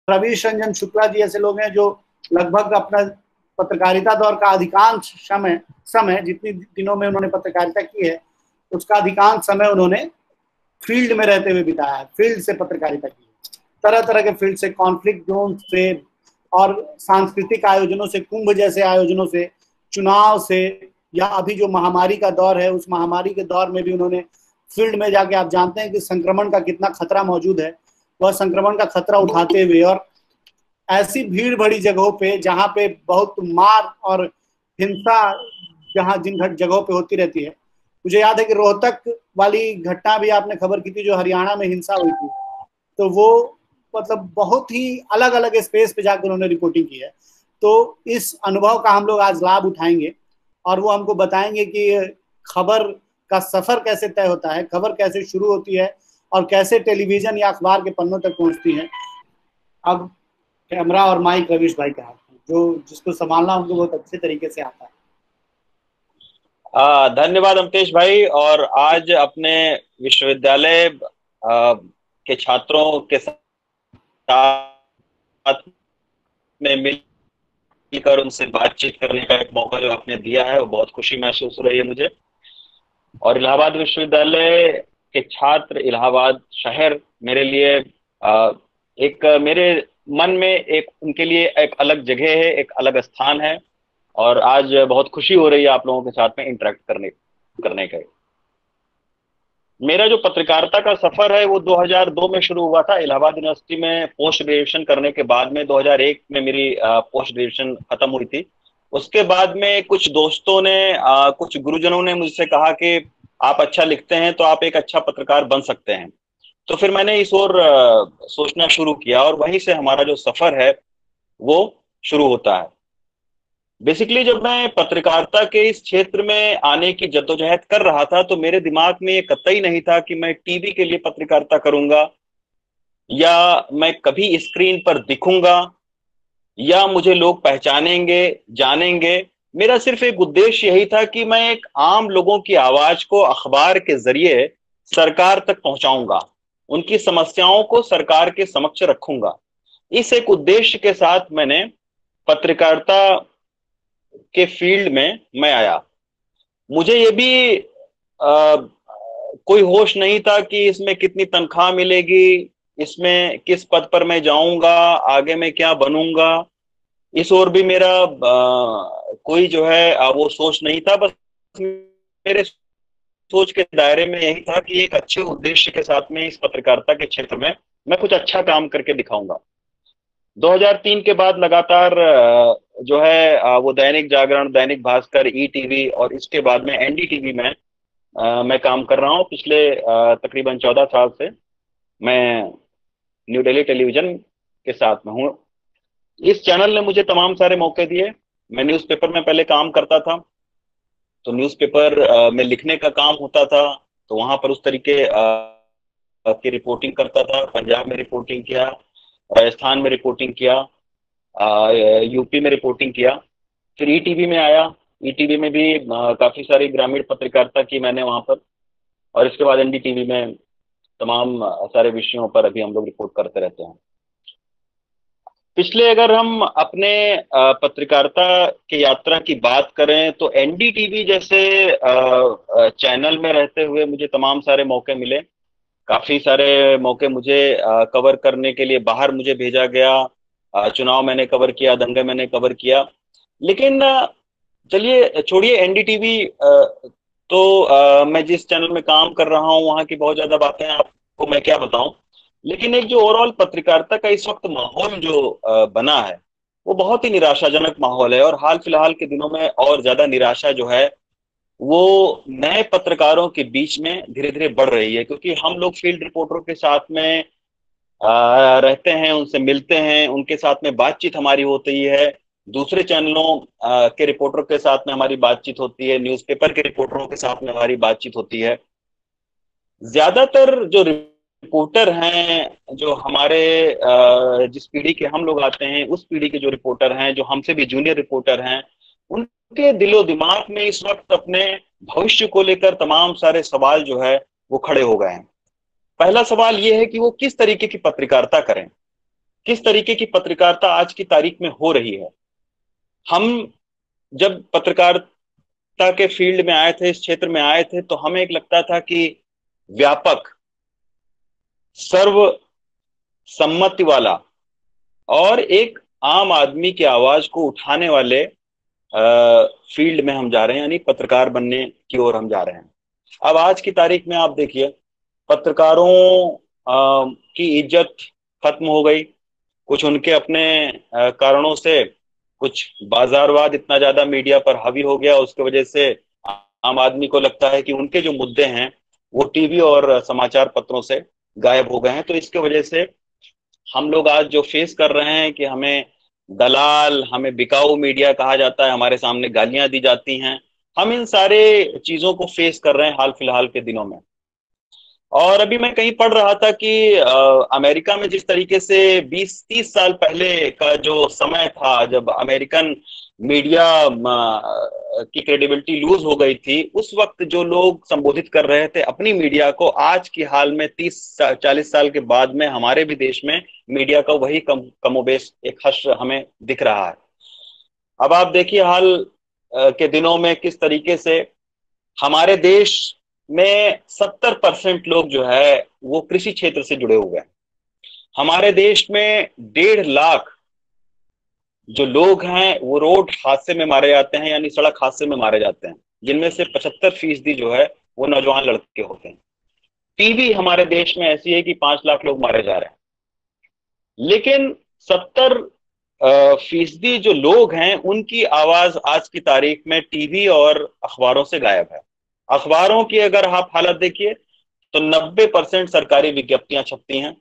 रवीश रंजन शुक्ला जी ऐसे लोग हैं जो लगभग अपना पत्रकारिता दौर का अधिकांश समय जितनी दिनों में उन्होंने पत्रकारिता की है उसका अधिकांश समय उन्होंने फील्ड में रहते हुए बिताया है, फील्ड से पत्रकारिता की है, तरह तरह के फील्ड से, कॉन्फ्लिक्ट जोन से और सांस्कृतिक आयोजनों से, कुंभ जैसे आयोजनों से, चुनाव से, या अभी जो महामारी का दौर है उस महामारी के दौर में भी उन्होंने फील्ड में जाके, आप जानते हैं कि संक्रमण का कितना खतरा मौजूद है, वह संक्रमण का खतरा उठाते हुए और ऐसी भीड़ भरी जगहों पे जहाँ पे बहुत मार और हिंसा जिन जगहों पे होती रहती है। मुझे याद है कि रोहतक वाली घटना भी आपने खबर की थी जो हरियाणा में हिंसा हुई थी, तो वो मतलब बहुत ही अलग अलग स्पेस पे जाकर उन्होंने रिपोर्टिंग की है। तो इस अनुभव का हम लोग आज लाभ उठाएंगे और वो हमको बताएंगे कि खबर का सफर कैसे तय होता है, खबर कैसे शुरू होती है और कैसे टेलीविजन या अखबार के पन्नों तक पहुंचती है। अब कैमरा और माइक रवीश भाई के हाथ में, जो जिसको संभालना उनको बहुत अच्छे तरीके से आता है। धन्यवाद अमतेश भाई। और आज अपने विश्वविद्यालय के छात्रों के साथ में मिलकर उनसे बातचीत करने का एक मौका जो आपने दिया है वो बहुत खुशी महसूस हो रही है मुझे। और इलाहाबाद विश्वविद्यालय के छात्र, इलाहाबाद शहर मेरे लिए एक मेरे मन में एक उनके लिए एक अलग जगह है, एक अलग स्थान है। और आज बहुत खुशी हो रही है आप लोगों के साथ में इंटरेक्ट करने का। मेरा जो पत्रकारिता का सफर है वो 2002 में शुरू हुआ था। इलाहाबाद यूनिवर्सिटी में पोस्ट ग्रेजुएशन करने के बाद में 2001 में मेरी पोस्ट ग्रेजुएशन खत्म हुई थी। उसके बाद में कुछ दोस्तों ने, कुछ गुरुजनों ने मुझसे कहा कि आप अच्छा लिखते हैं तो आप एक अच्छा पत्रकार बन सकते हैं। तो फिर मैंने इस ओर सोचना शुरू किया और वहीं से हमारा जो सफर है वो शुरू होता है। बेसिकली जब मैं पत्रकारिता के इस क्षेत्र में आने की जद्दोजहद कर रहा था तो मेरे दिमाग में ये कतई नहीं था कि मैं टीवी के लिए पत्रकारिता करूंगा या मैं कभी स्क्रीन पर दिखूंगा या मुझे लोग पहचानेंगे, जानेंगे। मेरा सिर्फ एक उद्देश्य यही था कि मैं एक आम लोगों की आवाज को अखबार के जरिए सरकार तक पहुंचाऊंगा, उनकी समस्याओं को सरकार के समक्ष रखूंगा। इस एक उद्देश्य के साथ मैंने पत्रकारिता के फील्ड में मैं आया। मुझे ये भी कोई होश नहीं था कि इसमें कितनी तनख्वाह मिलेगी, इसमें किस पद पर मैं जाऊंगा, आगे मैं क्या बनूंगा। इस ओर भी मेरा कोई जो है वो सोच नहीं था। बस मेरे सोच के दायरे में यही था कि एक अच्छे उद्देश्य के साथ में इस पत्रकारिता के क्षेत्र में मैं कुछ अच्छा काम करके दिखाऊंगा। 2003 के बाद लगातार जो है वो दैनिक जागरण, दैनिक भास्कर, ईटीवी और इसके बाद में एनडीटीवी में मैं काम कर रहा हूँ। पिछले तकरीबन 14 साल से मैं न्यू दिल्ली टेलीविजन के साथ में हूँ। इस चैनल ने मुझे तमाम सारे मौके दिए। मैं न्यूज़पेपर में पहले काम करता था, तो न्यूज़पेपर में लिखने का काम होता था, तो वहां पर उस तरीके की रिपोर्टिंग करता था। पंजाब में रिपोर्टिंग किया, राजस्थान में रिपोर्टिंग किया, यूपी में रिपोर्टिंग किया। फिर ईटीवी में आया, ईटीवी में भी काफी सारी ग्रामीण पत्रकारिता की मैंने वहां पर। और इसके बाद एनडीटीवी में तमाम सारे विषयों पर अभी हम लोग रिपोर्ट करते रहते हैं। पिछले अगर हम अपने पत्रकारिता की यात्रा की बात करें तो एनडीटीवी जैसे चैनल में रहते हुए मुझे तमाम सारे मौके मिले। काफी सारे मौके मुझे कवर करने के लिए बाहर मुझे भेजा गया। चुनाव मैंने कवर किया, दंगे मैंने कवर किया। लेकिन चलिए छोड़िए एनडीटीवी, तो मैं जिस चैनल में काम कर रहा हूँ वहां की बहुत ज्यादा बातें आपको मैं क्या बताऊं। लेकिन एक जो ओवरऑल पत्रकारिता का इस वक्त माहौल जो बना है वो बहुत ही निराशाजनक माहौल है। और हाल फिलहाल के दिनों में और ज्यादा निराशा जो है वो नए पत्रकारों के बीच में धीरे धीरे बढ़ रही है, क्योंकि हम लोग फील्ड रिपोर्टरों के साथ में रहते हैं, उनसे मिलते हैं, उनके साथ में बातचीत हमारी होती है। दूसरे चैनलों के रिपोर्टरों के साथ में हमारी बातचीत होती है, न्यूज़पेपर के रिपोर्टरों के साथ में हमारी बातचीत होती है। ज्यादातर जो रिपोर्टर हैं, जो हमारे जिस पीढ़ी के हम लोग आते हैं उस पीढ़ी के जो रिपोर्टर हैं, जो हमसे भी जूनियर रिपोर्टर हैं, उनके दिलो दिमाग में इस वक्त अपने भविष्य को लेकर तमाम सारे सवाल जो है वो खड़े हो गए हैं। पहला सवाल ये है कि वो किस तरीके की पत्रकारिता करें। किस तरीके की पत्रकारिता आज की तारीख में हो रही है। हम जब पत्रकारिता के फील्ड में आए थे, इस क्षेत्र में आए थे, तो हमें एक लगता था कि व्यापक, सर्व सम्मति वाला और एक आम आदमी की आवाज को उठाने वाले फील्ड में हम जा रहे हैं, यानी पत्रकार बनने की ओर हम जा रहे हैं। अब आज की तारीख में आप देखिए, पत्रकारों की इज्जत खत्म हो गई। कुछ उनके अपने कारणों से कुछ बाजारवाद इतना ज्यादा मीडिया पर हावी हो गया, उसकी वजह से आम आदमी को लगता है कि उनके जो मुद्दे हैं वो टीवी और समाचार पत्रों से गायब हो गए हैं। तो इसके वजह से हम लोग आज जो फेस कर रहे हैं कि हमें दलाल, हमें बिकाऊ मीडिया कहा जाता है, हमारे सामने गालियां दी जाती हैं, हम इन सारे चीजों को फेस कर रहे हैं हाल फिलहाल के दिनों में। और अभी मैं कहीं पढ़ रहा था कि अमेरिका में जिस तरीके से 20-30 साल पहले का जो समय था, जब अमेरिकन मीडिया की क्रेडिबिलिटी लूज हो गई थी, उस वक्त जो लोग संबोधित कर रहे थे अपनी मीडिया को, आज की हाल में 30-40 साल के बाद में हमारे भी देश में मीडिया का वही कमोबेश एक हश्र हमें दिख रहा है। अब आप देखिए हाल के दिनों में किस तरीके से हमारे देश में 70% लोग जो है वो कृषि क्षेत्र से जुड़े हुए हैं। हमारे देश में 1.5 लाख जो लोग हैं वो रोड हादसे में मारे जाते हैं, यानी सड़क हादसे में मारे जाते हैं, जिनमें से 75% जो है वो नौजवान लड़के होते हैं। टीबी हमारे देश में ऐसी है कि 5 लाख लोग मारे जा रहे हैं, लेकिन 70% जो लोग हैं उनकी आवाज आज की तारीख में टीवी और अखबारों से गायब है। अखबारों की अगर आप हालत देखिए तो 90% सरकारी विज्ञप्तियां छपती हैं।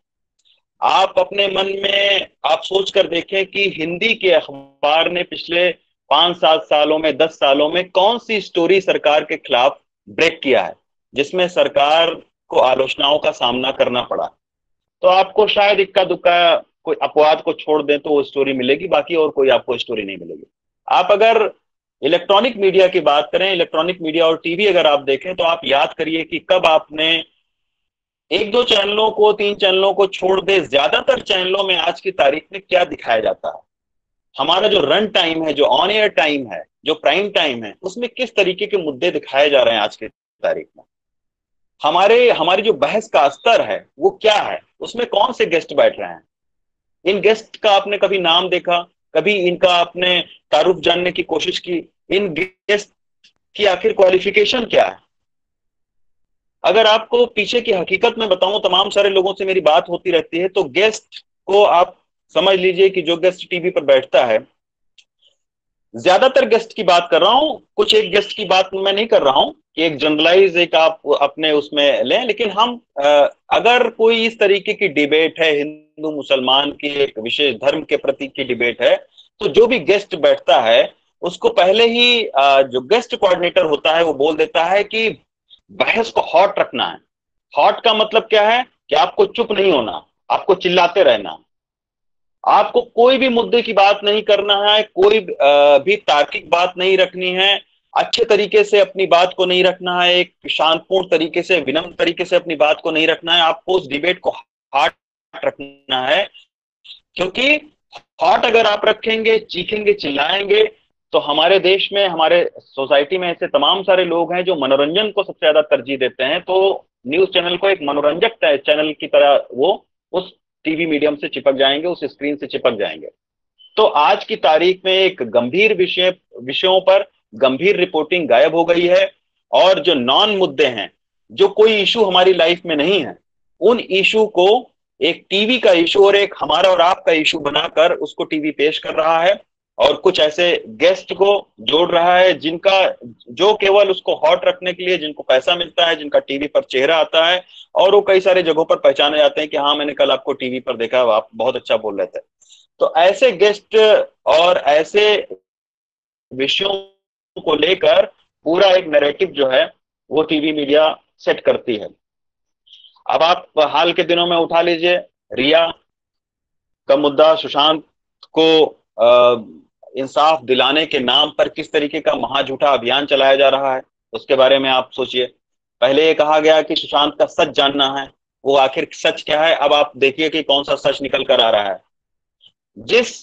आप अपने मन में आप सोच कर देखें कि हिंदी के अखबार ने पिछले 5-7 सालों में, 10 सालों में कौन सी स्टोरी सरकार के खिलाफ ब्रेक किया है जिसमें सरकार को आलोचनाओं का सामना करना पड़ा। तो आपको शायद इक्का दुक्का कोई अपवाद को छोड़ दें तो वो स्टोरी मिलेगी, बाकी और कोई आपको स्टोरी नहीं मिलेगी। आप अगर इलेक्ट्रॉनिक मीडिया की बात करें, इलेक्ट्रॉनिक मीडिया और टीवी अगर आप देखें, तो आप याद करिए कि कब आपने 1-2 चैनलों को, 3 चैनलों को छोड़ दे, ज्यादातर चैनलों में आज की तारीख में क्या दिखाया जाता है, हमारा जो रन टाइम है, जो ऑन एयर टाइम है, जो प्राइम टाइम है, उसमें किस तरीके के मुद्दे दिखाए जा रहे हैं आज की तारीख में। हमारी जो बहस का स्तर है वो क्या है, उसमें कौन से गेस्ट बैठ रहे हैं, इन गेस्ट का आपने कभी नाम देखा, कभी इनका आपने तारुफ जानने की कोशिश की, इन गेस्ट की आखिर क्वालिफिकेशन क्या है। अगर आपको पीछे की हकीकत में बताऊं, तमाम सारे लोगों से मेरी बात होती रहती है, तो गेस्ट को आप समझ लीजिए कि जो गेस्ट टीवी पर बैठता है, ज्यादातर गेस्ट की बात कर रहा हूं, कुछ एक गेस्ट की बात मैं नहीं कर रहा हूं कि एक जनरलाइज एक आप अपने उसमें लें, लेकिन हम अगर कोई इस तरीके की डिबेट है, हिंदू मुसलमान की एक विशेष धर्म के प्रति की डिबेट है, तो जो भी गेस्ट बैठता है उसको पहले ही जो गेस्ट कोऑर्डिनेटर होता है वो बोल देता है कि बहस को हॉट रखना है। हॉट का मतलब क्या है कि आपको चुप नहीं होना, आपको चिल्लाते रहना, आपको कोई भी मुद्दे की बात नहीं करना है, कोई भी तार्किक बात नहीं रखनी है, अच्छे तरीके से अपनी बात को नहीं रखना है, एक शांतपूर्ण तरीके से, विनम्र तरीके से अपनी बात को नहीं रखना है, आपको उस डिबेट को हॉट रखना है। क्योंकि हॉट अगर आप रखेंगे, चीखेंगे, चिल्लाएंगे, तो हमारे देश में, हमारे सोसाइटी में ऐसे तमाम सारे लोग हैं जो मनोरंजन को सबसे ज्यादा तरजीह देते हैं, तो न्यूज चैनल को एक मनोरंजक चैनल की तरह वो उस टीवी मीडियम से चिपक जाएंगे, उस स्क्रीन से चिपक जाएंगे। तो आज की तारीख में एक गंभीर विषयों पर गंभीर रिपोर्टिंग गायब हो गई है, और जो नॉन मुद्दे हैं, जो कोई इशू हमारी लाइफ में नहीं है, उन इशू को एक टीवी का इशू और एक हमारा और आपका इशू बनाकर उसको टीवी पेश कर रहा है, और कुछ ऐसे गेस्ट को जोड़ रहा है जिनका, जो केवल उसको हॉट रखने के लिए, जिनको पैसा मिलता है, जिनका टीवी पर चेहरा आता है, और वो कई सारे जगहों पर पहचाने जाते हैं कि हाँ मैंने कल आपको टीवी पर देखा, आप बहुत अच्छा बोल रहे थे। तो ऐसे गेस्ट और ऐसे विषयों को लेकर पूरा एक नैरेटिव जो है वो टीवी मीडिया सेट करती है। अब आप हाल के दिनों में उठा लीजिए रिया का मुद्दा, सुशांत को इंसाफ दिलाने के नाम पर किस तरीके का महाझूठा अभियान चलाया जा रहा है, उसके बारे में आप सोचिए। पहले ये कहा गया कि सुशांत का सच जानना है, वो आखिर सच क्या है, अब आप देखिए कि कौन सा सच निकल कर आ रहा है। जिस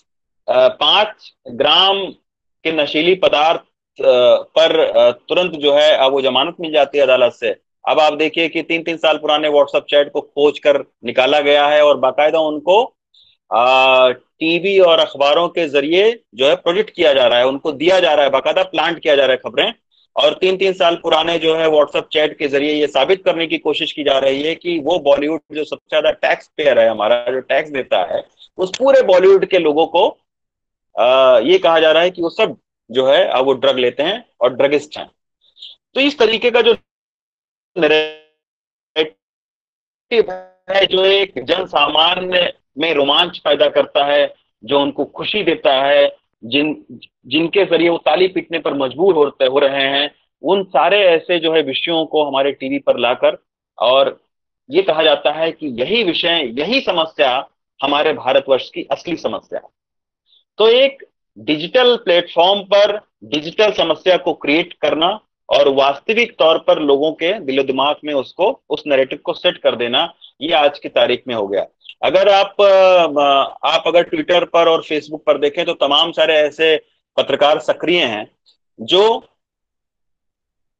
5 ग्राम के नशीली पदार्थ पर तुरंत जो है अब वो जमानत मिल जाती है अदालत से। अब आप देखिए कि 3-3 साल पुराने व्हाट्सएप चैट को खोज कर निकाला गया है और बाकायदा उनको टीवी और अखबारों के जरिए जो है प्रोजेक्ट किया जा रहा है, उनको दिया जा रहा है, बाकायदा प्लांट किया जा रहा है खबरें। और 3-3 साल पुराने जो है व्हाट्सएप चैट के जरिए ये साबित करने की कोशिश की जा रही है कि वो बॉलीवुड जो सबसे ज्यादा टैक्स पेयर है, हमारा जो टैक्स देता है, उस पूरे बॉलीवुड के लोगों को ये कहा जा रहा है कि वो सब जो है वो ड्रग लेते हैं और ड्रगिस्ट हैं। तो इस तरीके का जो है, जो एक जन सामान्य में रोमांच पैदा करता है, जो उनको खुशी देता है, जिनके जरिए वो ताली पीटने पर मजबूर हो रहे हैं, उन सारे ऐसे जो है विषयों को हमारे टीवी पर लाकर, और ये कहा जाता है कि यही विषय, यही समस्या हमारे भारतवर्ष की असली समस्या है। तो एक डिजिटल प्लेटफॉर्म पर डिजिटल समस्या को क्रिएट करना और वास्तविक तौर पर लोगों के दिलो दिमाग में उसको, उस नैरेटिव को सेट कर देना, ये आज की तारीख में हो गया। अगर आप अगर ट्विटर पर और फेसबुक पर देखें तो तमाम सारे ऐसे पत्रकार सक्रिय हैं जो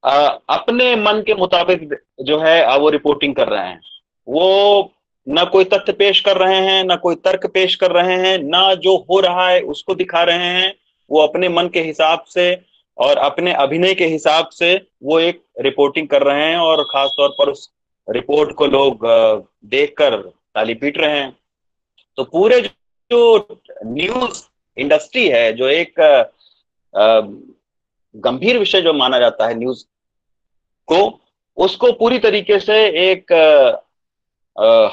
अपने मन के मुताबिक जो है वो रिपोर्टिंग कर रहे हैं। वो ना कोई तथ्य पेश कर रहे हैं, ना कोई तर्क पेश कर रहे हैं, ना जो हो रहा है उसको दिखा रहे हैं। वो अपने मन के हिसाब से और अपने अभिनय के हिसाब से वो एक रिपोर्टिंग कर रहे हैं, और खास तौर पर उस रिपोर्ट को लोग देखकर ताली पीट रहे हैं। तो पूरे जो न्यूज इंडस्ट्री है, जो एक गंभीर विषय जो माना जाता है न्यूज को, उसको पूरी तरीके से एक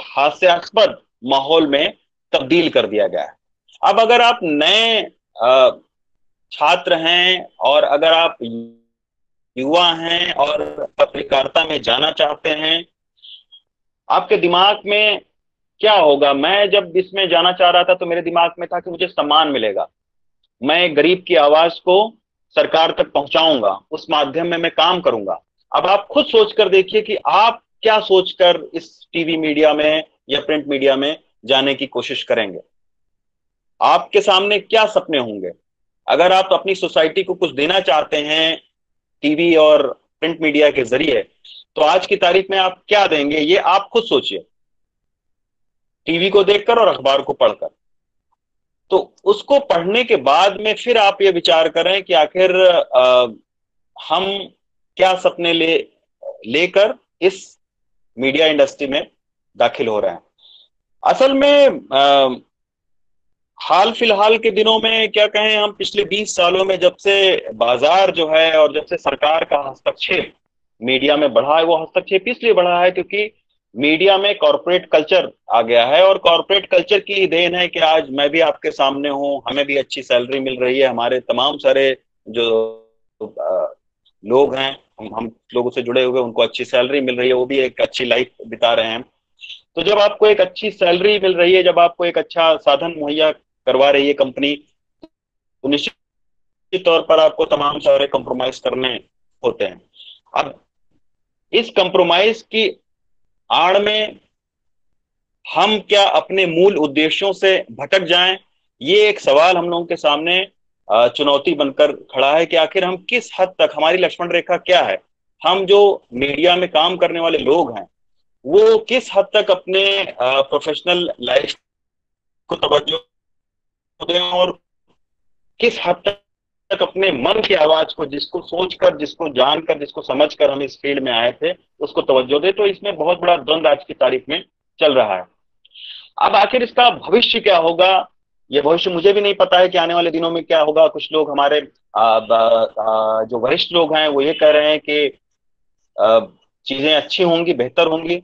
हास्यास्पद माहौल में तब्दील कर दिया गया है। अब अगर आप नए छात्र हैं और अगर आप युवा हैं और पत्रकारिता में जाना चाहते हैं, आपके दिमाग में क्या होगा? मैं जब इसमें जाना चाह रहा था तो मेरे दिमाग में था कि मुझे सम्मान मिलेगा, मैं गरीब की आवाज को सरकार तक पहुंचाऊंगा, उस माध्यम में मैं काम करूंगा। अब आप खुद सोचकर देखिए कि आप क्या सोचकर इस टीवी मीडिया में या प्रिंट मीडिया में जाने की कोशिश करेंगे। आपके सामने क्या सपने होंगे? अगर आप अपनी सोसाइटी को कुछ देना चाहते हैं टीवी और प्रिंट मीडिया के जरिए, तो आज की तारीख में आप क्या देंगे, ये आप खुद सोचिए, टीवी को देखकर और अखबार को पढ़कर। तो उसको पढ़ने के बाद में फिर आप ये विचार करें कि आखिर हम क्या सपने लेकर इस मीडिया इंडस्ट्री में दाखिल हो रहे हैं। असल में हाल फिलहाल के दिनों में क्या कहें, हम पिछले 20 सालों में जब से बाजार जो है और जब से सरकार का हस्तक्षेप मीडिया में बढ़ा है, वो हस्तक्षेप इसलिए बढ़ा है क्योंकि मीडिया में कॉर्पोरेट कल्चर आ गया है, और कॉर्पोरेट कल्चर की देन है कि आज मैं भी आपके सामने हूं, हमें भी अच्छी सैलरी मिल रही है, हमारे तमाम सारे जो लोग हैं, हम लोगों से जुड़े हुए, उनको अच्छी सैलरी मिल रही है, वो भी एक अच्छी लाइफ बिता रहे हैं। तो जब आपको एक अच्छी सैलरी मिल रही है, जब आपको एक अच्छा साधन मुहैया करवा रही है कंपनी, तो निश्चित तौर पर आपको तमाम सारे कंप्रोमाइज करने होते हैं। अब इस कंप्रोमाइज की आड़ में हम क्या अपने मूल उद्देश्यों से भटक जाएं, ये एक सवाल हम लोगों के सामने चुनौती बनकर खड़ा है कि आखिर हम किस हद तक, हमारी लक्ष्मण रेखा क्या है, हम जो मीडिया में काम करने वाले लोग हैं वो किस हद तक अपने प्रोफेशनल लाइफ को तवज्जो दें, और किस हद तक अपने मन की आवाज को, जिसको सोचकर, जिसको जानकर, जिसको समझकर हम इस फील्ड में आए थे, उसको तवज्जो दे। तो इसमें बहुत बड़ा द्वंद आज की तारीख में चल रहा है। अब आखिर इसका भविष्य क्या होगा, ये भविष्य मुझे भी नहीं पता है कि आने वाले दिनों में क्या होगा। कुछ लोग हमारे जो वरिष्ठ लोग हैं वो ये कह रहे हैं कि चीजें अच्छी होंगी, बेहतर होंगी।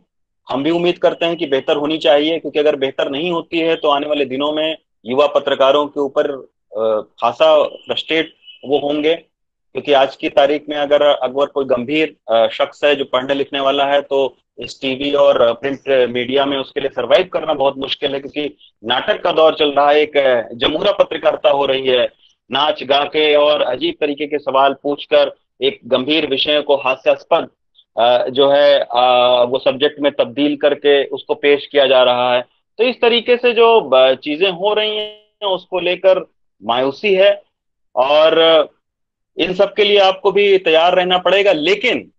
हम भी उम्मीद करते हैं कि बेहतर होनी चाहिए, क्योंकि अगर बेहतर नहीं होती है तो आने वाले दिनों में युवा पत्रकारों के ऊपर खासा फ्रस्ट्रेट वो होंगे, क्योंकि आज की तारीख में अगर कोई गंभीर शख्स है जो पढ़ने लिखने वाला है, तो इस टीवी और प्रिंट मीडिया में उसके लिए सरवाइव करना बहुत मुश्किल है, क्योंकि नाटक का दौर चल रहा है, एक जमूरा पत्रकारिता हो रही है, नाच गा के और अजीब तरीके के सवाल पूछकर एक गंभीर विषय को हास्यास्पद जो है वो सब्जेक्ट में तब्दील करके उसको पेश किया जा रहा है। तो इस तरीके से जो चीजें हो रही हैं, उसको लेकर मायूसी है। और इन सब के लिए आपको भी तैयार रहना पड़ेगा। लेकिन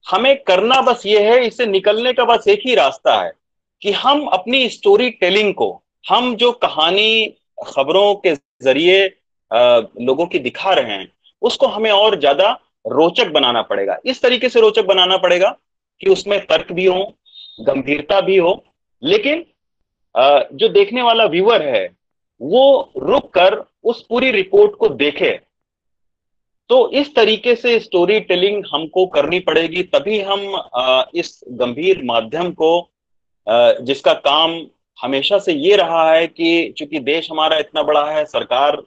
हमें करना बस ये है, इससे निकलने का बस एक ही रास्ता है कि हम अपनी स्टोरी टेलिंग को, हम जो कहानी खबरों के जरिए लोगों की दिखा रहे हैं, उसको हमें और ज्यादा रोचक बनाना पड़ेगा। इस तरीके से रोचक बनाना पड़ेगा कि उसमें तर्क भी हो, गंभीरता भी हो, लेकिन जो देखने वाला व्यूअर है वो रुक कर उस पूरी रिपोर्ट को देखे। तो इस तरीके से स्टोरी टेलिंग हमको करनी पड़ेगी, तभी हम इस गंभीर माध्यम को, जिसका काम हमेशा से ये रहा है कि चूंकि देश हमारा इतना बड़ा है, सरकार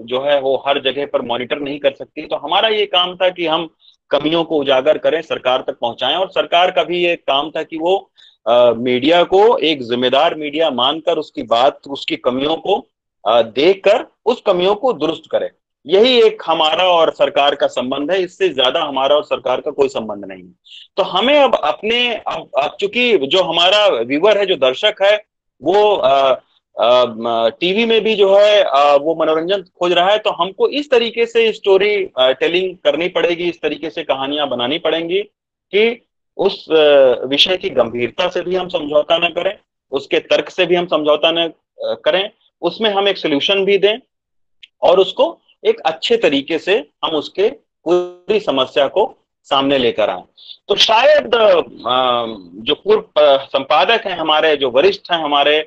जो है वो हर जगह पर मॉनिटर नहीं कर सकती, तो हमारा ये काम था कि हम कमियों को उजागर करें, सरकार तक पहुंचाएं। और सरकार का भी ये काम था कि वो मीडिया को एक जिम्मेदार मीडिया मानकर उसकी बात, उसकी कमियों को देखकर उस कमियों को दुरुस्त करे। यही एक हमारा और सरकार का संबंध है, इससे ज्यादा हमारा और सरकार का कोई संबंध नहीं है। तो हमें अब अपने, अब चूंकि जो हमारा व्यूअर है, जो दर्शक है, वो टीवी में भी जो है वो मनोरंजन खोज रहा है, तो हमको इस तरीके से स्टोरी टेलिंग करनी पड़ेगी, इस तरीके से कहानियां बनानी पड़ेंगी कि उस विषय की गंभीरता से भी हम समझौता न करें, उसके तर्क से भी हम समझौता न करें, उसमें हम एक सोल्यूशन भी दें और उसको एक अच्छे तरीके से हम उसके पूरी समस्या को सामने लेकर आए। तो शायद जो पूर्व संपादक हैं हमारे, जो वरिष्ठ हैं हमारे,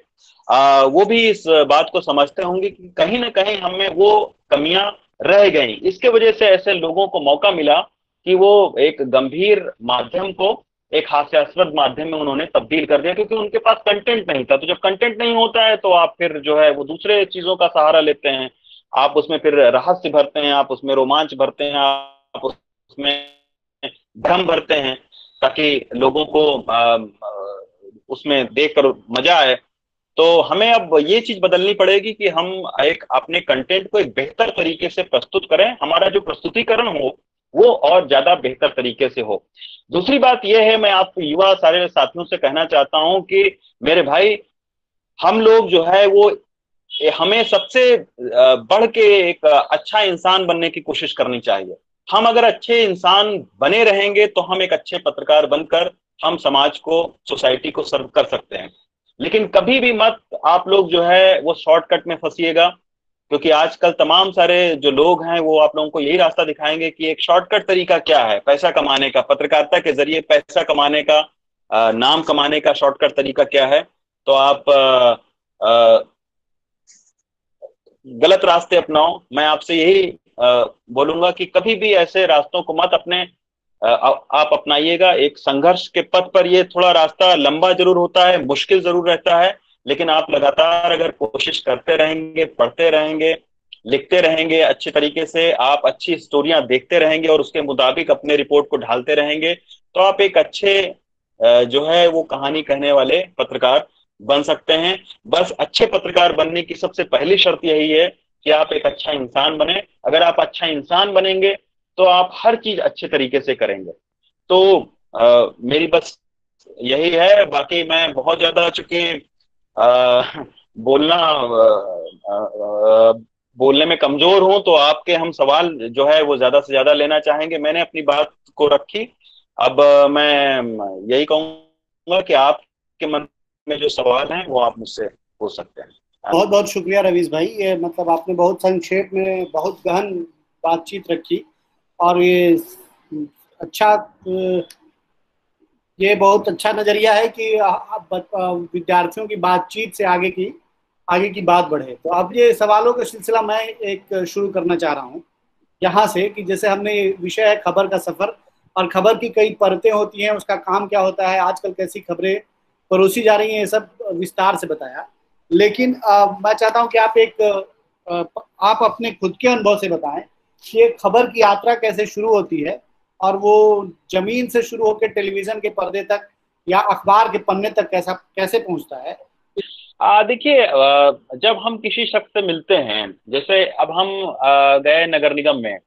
वो भी इस बात को समझते होंगे कि कहीं ना कहीं हमें वो कमियां रह गई। इसके वजह से ऐसे लोगों को मौका मिला कि वो एक गंभीर माध्यम को एक हास्यास्पद माध्यम में उन्होंने तब्दील कर दिया, क्योंकि उनके पास कंटेंट नहीं था। तो जब कंटेंट नहीं होता है तो आप फिर जो है वो दूसरे चीजों का सहारा लेते हैं, आप उसमें फिर रहस्य भरते हैं, आप उसमें रोमांच भरते हैं, आप उसमें भ्रम भरते हैं, ताकि लोगों को उसमें देखकर मजा आए। तो हमें अब ये चीज बदलनी पड़ेगी कि हम एक अपने कंटेंट को एक बेहतर तरीके से प्रस्तुत करें, हमारा जो प्रस्तुतिकरण हो वो और ज्यादा बेहतर तरीके से हो। दूसरी बात यह है, मैं आप युवा सारे साथियों से कहना चाहता हूं कि मेरे भाई, हम लोग जो है वो, हमें सबसे बढ़ के एक अच्छा इंसान बनने की कोशिश करनी चाहिए। हम अगर अच्छे इंसान बने रहेंगे तो हम एक अच्छे पत्रकार बनकर हम समाज को, सोसाइटी को सर्व कर सकते हैं। लेकिन कभी भी मत आप लोग जो है वो शॉर्टकट में फंसिएगा, क्योंकि आजकल तमाम सारे जो लोग हैं वो आप लोगों को यही रास्ता दिखाएंगे कि एक शॉर्टकट तरीका क्या है पैसा कमाने का, पत्रकारिता के जरिए पैसा कमाने का, नाम कमाने का शॉर्टकट तरीका क्या है। तो आप गलत रास्ते अपनाओ। मैं आपसे यही बोलूंगा कि कभी भी ऐसे रास्तों को मत अपने आप अपनाइएगा। एक संघर्ष के पथ पर ये थोड़ा रास्ता लंबा जरूर होता है, मुश्किल जरूर रहता है, लेकिन आप लगातार अगर कोशिश करते रहेंगे, पढ़ते रहेंगे, लिखते रहेंगे अच्छे तरीके से, आप अच्छी स्टोरियां देखते रहेंगे और उसके मुताबिक अपने रिपोर्ट को ढालते रहेंगे, तो आप एक अच्छे जो है वो कहानी कहने वाले पत्रकार बन सकते हैं। बस अच्छे पत्रकार बनने की सबसे पहली शर्त यही है कि आप एक अच्छा इंसान बने। अगर आप अच्छा इंसान बनेंगे तो आप हर चीज अच्छे तरीके से करेंगे। तो मेरी बस यही है। बाकी मैं बहुत ज्यादा, चूंकि बोलना बोलने में कमजोर हूं, तो आपके हम सवाल जो है वो ज्यादा से ज्यादा लेना चाहेंगे। मैंने अपनी बात को रखी। अब मैं यही कहूंगा कि आपके मन में जो सवाल हैं वो आप मुझसे पूछ सकते हैं। बहुत बहुत शुक्रिया रवीश भाई, ये मतलब आपने बहुत संक्षेप में बहुत गहन बातचीत रखी। और अच्छा ये बहुत अच्छा नजरिया है कि विद्यार्थियों की बातचीत से आगे की बात बढ़े। तो अब ये सवालों का सिलसिला मैं एक शुरू करना चाह रहा हूँ यहाँ से, कि जैसे हमने विषय है खबर का सफर, और खबर की कई परतें होती हैं, उसका काम क्या होता है, आजकल कैसी खबरें परोसी जा रही हैं, ये सब विस्तार से बताया। लेकिन मैं चाहता हूं कि आप अपने खुद के अनुभव से बताएं कि ये खबर की यात्रा कैसे शुरू होती है, और वो जमीन से शुरू होकर टेलीविजन के पर्दे तक या अखबार के पन्ने तक कैसे पहुंचता है। देखिए, जब हम किसी शख्स से मिलते हैं, जैसे अब हम गए नगर निगम में,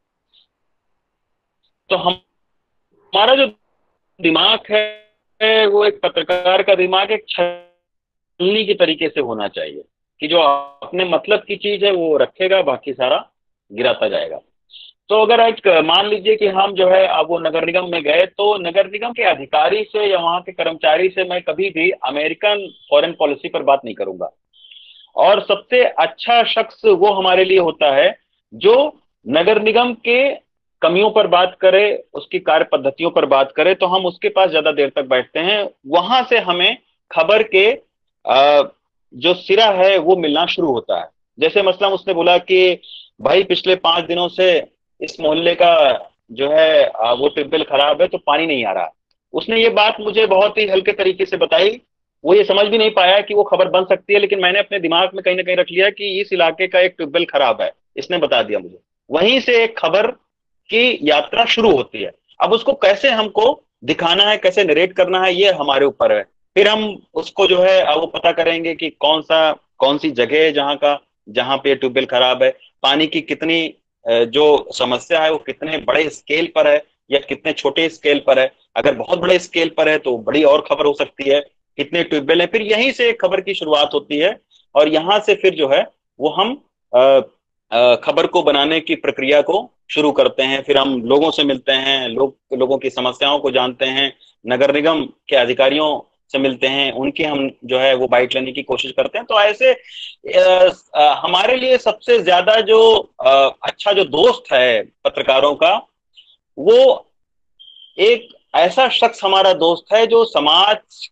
तो हमारा जो दिमाग है वो एक पत्रकार का दिमाग एक छलनी की तरीके से होना चाहिए कि जो अपने मतलब की चीज है वो रखेगा, बाकी सारा गिराता जाएगा। तो अगर एक मान लीजिए कि हम जो है अब वो नगर निगम में गए, तो नगर निगम के अधिकारी से या वहां के कर्मचारी से मैं कभी भी अमेरिकन फॉरेन पॉलिसी पर बात नहीं करूंगा। और सबसे अच्छा शख्स वो हमारे लिए होता है जो नगर निगम के कमियों पर बात करे, उसकी कार्य पद्धतियों पर बात करे, तो हम उसके पास ज्यादा देर तक बैठते हैं। वहां से हमें खबर के जो सिरा है वो मिलना शुरू होता है। जैसे मसलन उसने बोला कि भाई पिछले 5 दिनों से इस मोहल्ले का जो है वो ट्यूबवेल खराब है तो पानी नहीं आ रहा। उसने ये बात मुझे बहुत ही हल्के तरीके से बताई। वो ये समझ भी नहीं पाया कि वो खबर बन सकती है, लेकिन मैंने अपने दिमाग में कहीं ना कहीं रख लिया कि इस इलाके का एक ट्यूबवेल खराब है, इसने बता दिया मुझे। वहीं से एक खबर की यात्रा शुरू होती है। अब उसको कैसे हमको दिखाना है, कैसे नरेट करना है, ये हमारे ऊपर है। फिर हम उसको जो है वो पता करेंगे कि कौन सी जगह है जहां पे ट्यूबवेल खराब है, पानी की कितनी जो समस्या है वो कितने बड़े स्केल पर है या कितने छोटे स्केल पर है। अगर बहुत बड़े स्केल पर है तो बड़ी और खबर हो सकती है, कितने ट्यूबवेल है। फिर यहीं से खबर की शुरुआत होती है और यहां से फिर जो है वो हम खबर को बनाने की प्रक्रिया को शुरू करते हैं। फिर हम लोगों से मिलते हैं, लोगों की समस्याओं को जानते हैं, नगर निगम के अधिकारियों से मिलते हैं, उनकी हम जो है वो बाइट लेने की कोशिश करते हैं। तो ऐसे हमारे लिए सबसे ज्यादा जो अच्छा जो दोस्त है पत्रकारों का, वो एक ऐसा शख्स हमारा दोस्त है जो समाज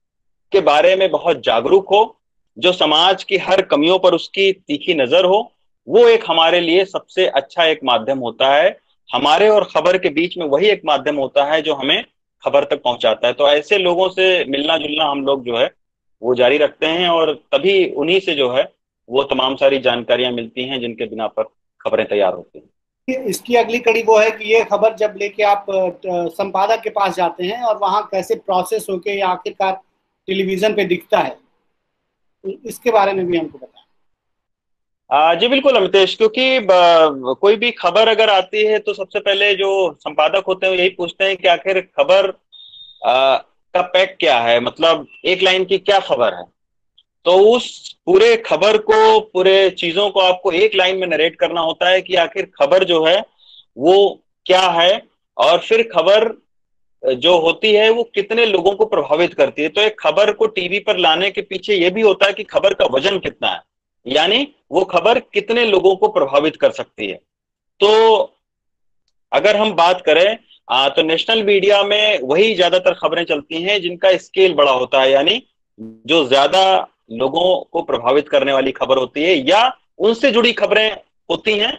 के बारे में बहुत जागरूक हो, जो समाज की हर कमियों पर उसकी तीखी नजर हो। वो एक हमारे लिए सबसे अच्छा एक माध्यम होता है। हमारे और खबर के बीच में वही एक माध्यम होता है जो हमें खबर तक पहुंचाता है। तो ऐसे लोगों से मिलना जुलना हम लोग जो है वो जारी रखते हैं, और तभी उन्हीं से जो है वो तमाम सारी जानकारियां मिलती हैं जिनके बिना पर खबरें तैयार होती हैं। इसकी अगली कड़ी वो है कि ये खबर जब लेके आप संपादक के पास जाते हैं और वहां कैसे प्रोसेस होके या आखिरकार टेलीविजन पे दिखता है, तो इसके बारे में भी हमको बताएं। जी बिल्कुल अमितेश, क्योंकि कोई भी खबर अगर आती है तो सबसे पहले जो संपादक होते हैं वो यही पूछते हैं कि आखिर खबर का पैक क्या है, मतलब एक लाइन की क्या खबर है। तो उस पूरे खबर को, पूरे चीजों को आपको एक लाइन में नरेट करना होता है कि आखिर खबर जो है वो क्या है, और फिर खबर जो होती है वो कितने लोगों को प्रभावित करती है। तो एक खबर को टीवी पर लाने के पीछे ये भी होता है कि खबर का वजन कितना है, यानी वो खबर कितने लोगों को प्रभावित कर सकती है। तो अगर हम बात करें तो नेशनल मीडिया में वही ज्यादातर खबरें चलती हैं जिनका स्केल बड़ा होता है, यानी जो ज्यादा लोगों को प्रभावित करने वाली खबर होती है, या उनसे जुड़ी खबरें होती हैं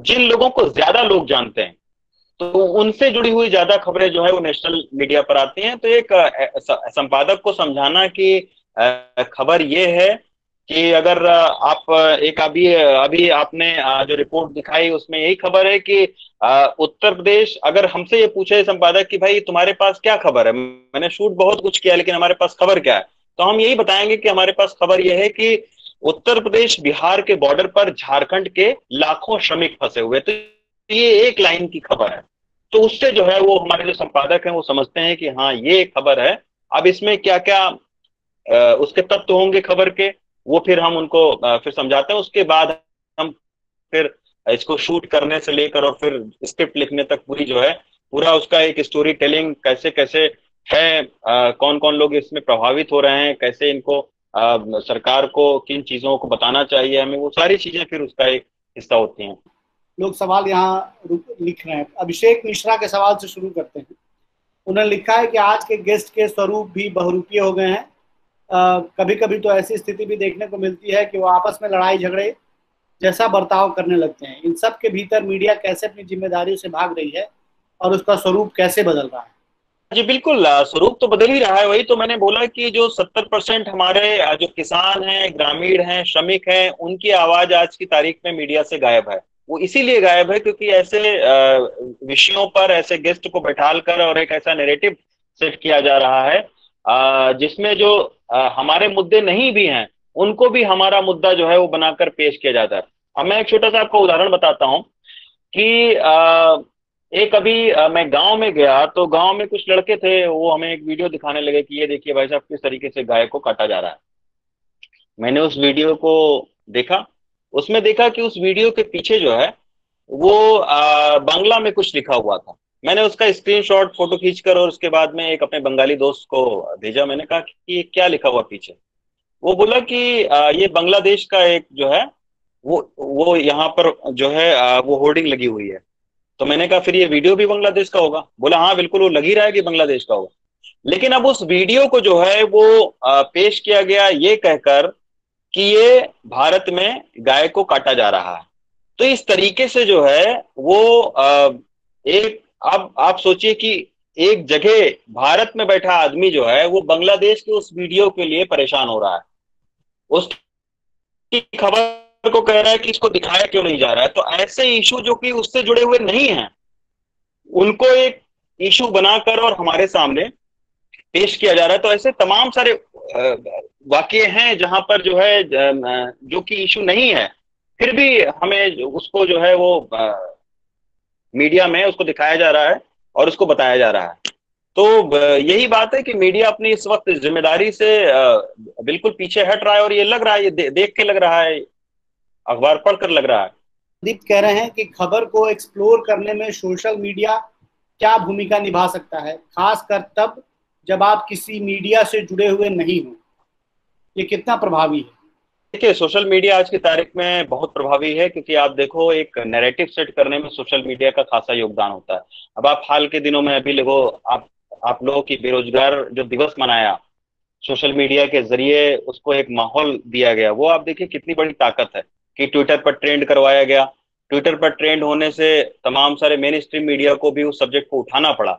जिन लोगों को ज्यादा लोग जानते हैं। तो उनसे जुड़ी हुई ज्यादा खबरें जो है वो नेशनल मीडिया पर आती हैं। तो एक संपादक को समझाना कि खबर ये है कि अगर आप एक अभी अभी आपने जो रिपोर्ट दिखाई उसमें यही खबर है कि उत्तर प्रदेश, अगर हमसे ये पूछे संपादक कि भाई तुम्हारे पास क्या खबर है, मैंने शूट बहुत कुछ किया लेकिन हमारे पास खबर क्या है, तो हम यही बताएंगे कि हमारे पास खबर यह है कि उत्तर प्रदेश बिहार के बॉर्डर पर झारखंड के लाखों श्रमिक फंसे हुए। तो ये एक लाइन की खबर है। तो उससे जो है वो हमारे जो संपादक हैं वो समझते हैं कि हाँ ये एक खबर है। अब इसमें क्या क्या उसके तत्व होंगे खबर के, वो फिर हम उनको फिर समझाते हैं। उसके बाद हम फिर इसको शूट करने से लेकर और फिर स्क्रिप्ट लिखने तक पूरी जो है पूरा उसका एक स्टोरी टेलिंग कैसे कैसे है, कौन कौन लोग इसमें प्रभावित हो रहे हैं, कैसे इनको सरकार को किन चीजों को बताना चाहिए हमें, वो सारी चीजें फिर उसका एक हिस्सा होती हैं। लोग सवाल यहाँ लिख रहे हैं। अभिषेक मिश्रा के सवाल से शुरू करते हैं। उन्होंने लिखा है कि आज के गेस्ट के स्वरूप भी बहुरूपीय हो गए हैं। कभी कभी तो ऐसी स्थिति भी देखने को मिलती है कि वो आपस में लड़ाई झगड़े जैसा बर्ताव करने लगते हैं। इन सब के भीतर मीडिया कैसे अपनी जिम्मेदारियों से भाग रही है और उसका स्वरूप कैसे बदल रहा है? जी बिल्कुल, स्वरूप तो बदल ही रहा है। वही तो मैंने बोला कि जो 70% हमारे जो किसान हैं, ग्रामीण हैं, श्रमिक हैं, उनकी आवाज आज की तारीख में मीडिया से गायब है। वो इसीलिए गायब है क्योंकि ऐसे विषयों पर ऐसे गेस्ट को बैठाल कर और एक ऐसा नैरेटिव सेट किया जा रहा है जिसमें जो हमारे मुद्दे नहीं भी हैं उनको भी हमारा मुद्दा जो है वो बनाकर पेश किया जाता है। अब मैं एक छोटा सा आपको उदाहरण बताता हूँ कि एक अभी मैं गांव में गया तो गांव में कुछ लड़के थे, वो हमें एक वीडियो दिखाने लगे कि ये देखिए भाई साहब किस तरीके से गाय को काटा जा रहा है। मैंने उस वीडियो को देखा, उसमें देखा कि उस वीडियो के पीछे जो है वो बांग्ला में कुछ लिखा हुआ था। मैंने उसका स्क्रीनशॉट फोटो खींचकर और उसके बाद में एक अपने बंगाली दोस्त को भेजा। मैंने कहा कि ये क्या लिखा हुआ पीछे। वो बोला कि ये बांग्लादेश का एक जो है वो यहाँ पर जो है वो होर्डिंग लगी हुई है। तो मैंने कहा फिर ये वीडियो भी बांग्लादेश का होगा? बोला हाँ बिल्कुल, वो लग ही रहा है कि बांग्लादेश का होगा। लेकिन अब उस वीडियो को जो है वो पेश किया गया ये कहकर कि ये भारत में गाय को काटा जा रहा है। तो इस तरीके से जो है वो एक, अब आप सोचिए कि एक जगह भारत में बैठा आदमी जो है वो बांग्लादेश के उस वीडियो के लिए परेशान हो रहा है, उसकी खबर को कह रहा है कि इसको दिखाया क्यों नहीं जा रहा है। तो ऐसे इशू जो कि उससे जुड़े हुए नहीं हैं उनको एक इशू बनाकर और हमारे सामने पेश किया जा रहा है। तो ऐसे तमाम सारे वाकये हैं जहां पर जो है जो कि इशू नहीं है, फिर भी हमें उसको जो है वो मीडिया में उसको दिखाया जा रहा है और उसको बताया जा रहा है। तो यही बात है कि मीडिया अपनी इस वक्त जिम्मेदारी से बिल्कुल पीछे हट रहा है। और ये लग रहा है, ये देख के लग रहा है, अखबार पढ़कर लग रहा है। दीप कह रहे हैं कि खबर को एक्सप्लोर करने में सोशल मीडिया क्या भूमिका निभा सकता है, खासकर तब जब आप किसी मीडिया से जुड़े हुए नहीं हो। ये कितना प्रभावी है? देखिए, सोशल मीडिया आज की तारीख में बहुत प्रभावी है, क्योंकि आप देखो एक नैरेटिव सेट करने में सोशल मीडिया का खासा योगदान होता है। अब आप हाल के दिनों में अभी देखो, आप लोगों की बेरोजगार जो दिवस मनाया सोशल मीडिया के जरिए, उसको एक माहौल दिया गया, वो आप देखिए कितनी बड़ी ताकत है कि ट्विटर पर ट्रेंड करवाया गया। ट्विटर पर ट्रेंड होने से तमाम सारे मेन स्ट्रीम मीडिया को भी उस सब्जेक्ट को उठाना पड़ा।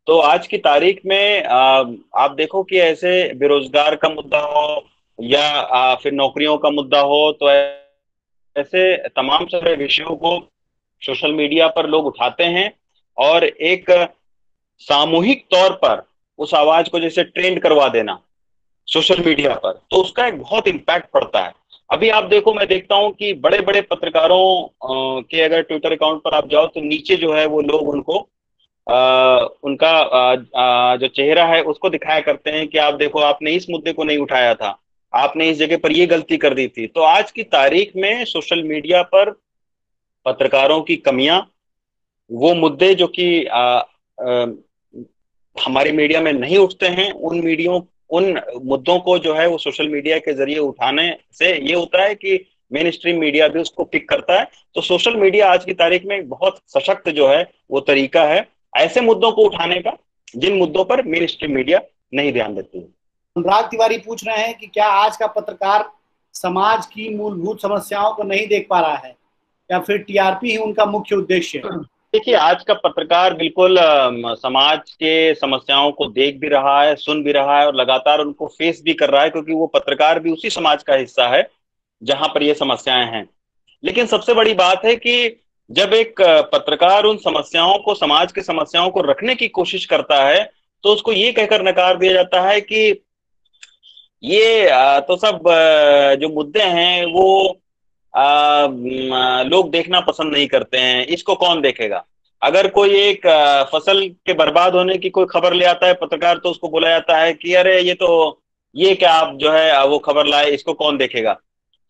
तो आज की तारीख में आप देखो कि ऐसे बेरोजगार का मुद्दा हो या फिर नौकरियों का मुद्दा हो, तो ऐसे तमाम सारे विषयों को सोशल मीडिया पर लोग उठाते हैं और एक सामूहिक तौर पर उस आवाज को जैसे ट्रेंड करवा देना सोशल मीडिया पर, तो उसका एक बहुत इम्पैक्ट पड़ता है। अभी आप देखो, मैं देखता हूं कि बड़े बड़े पत्रकारों के अगर ट्विटर अकाउंट पर आप जाओ तो नीचे जो है वो लोग उनको उनका जो चेहरा है उसको दिखाया करते हैं कि आप देखो, आपने इस मुद्दे को नहीं उठाया था, आपने इस जगह पर ये गलती कर दी थी। तो आज की तारीख में सोशल मीडिया पर पत्रकारों की कमियां, वो मुद्दे जो कि हमारी मीडिया में नहीं उठते हैं, उन मुद्दों को जो है वो सोशल मीडिया के जरिए उठाने से ये होता है कि मेन स्ट्रीम मीडिया भी उसको पिक करता है। तो सोशल मीडिया आज की तारीख में एक बहुत सशक्त जो है वो तरीका है ऐसे मुद्दों को उठाने का जिन मुद्दों पर मेन स्ट्रीम मीडिया नहीं ध्यान देती है। अनुराग तिवारी पूछ रहे हैं कि क्या आज का पत्रकार समाज की मूलभूत समस्याओं को नहीं देख पा रहा है या फिर टीआरपी ही उनका मुख्य उद्देश्य है? देखिए, आज का पत्रकार बिल्कुल समाज के समस्याओं को देख भी रहा है, सुन भी रहा है और लगातार उनको फेस भी कर रहा है, क्योंकि वो पत्रकार भी उसी समाज का हिस्सा है जहां पर ये समस्याएं हैं। लेकिन सबसे बड़ी बात है कि जब एक पत्रकार उन समस्याओं को, समाज की समस्याओं को रखने की कोशिश करता है, तो उसको ये कहकर नकार दिया जाता है कि ये तो सब जो मुद्दे हैं वो लोग देखना पसंद नहीं करते हैं, इसको कौन देखेगा। अगर कोई एक फसल के बर्बाद होने की कोई खबर ले आता है पत्रकार, तो उसको बोला जाता है कि अरे ये क्या आप जो है वो खबर लाए, इसको कौन देखेगा।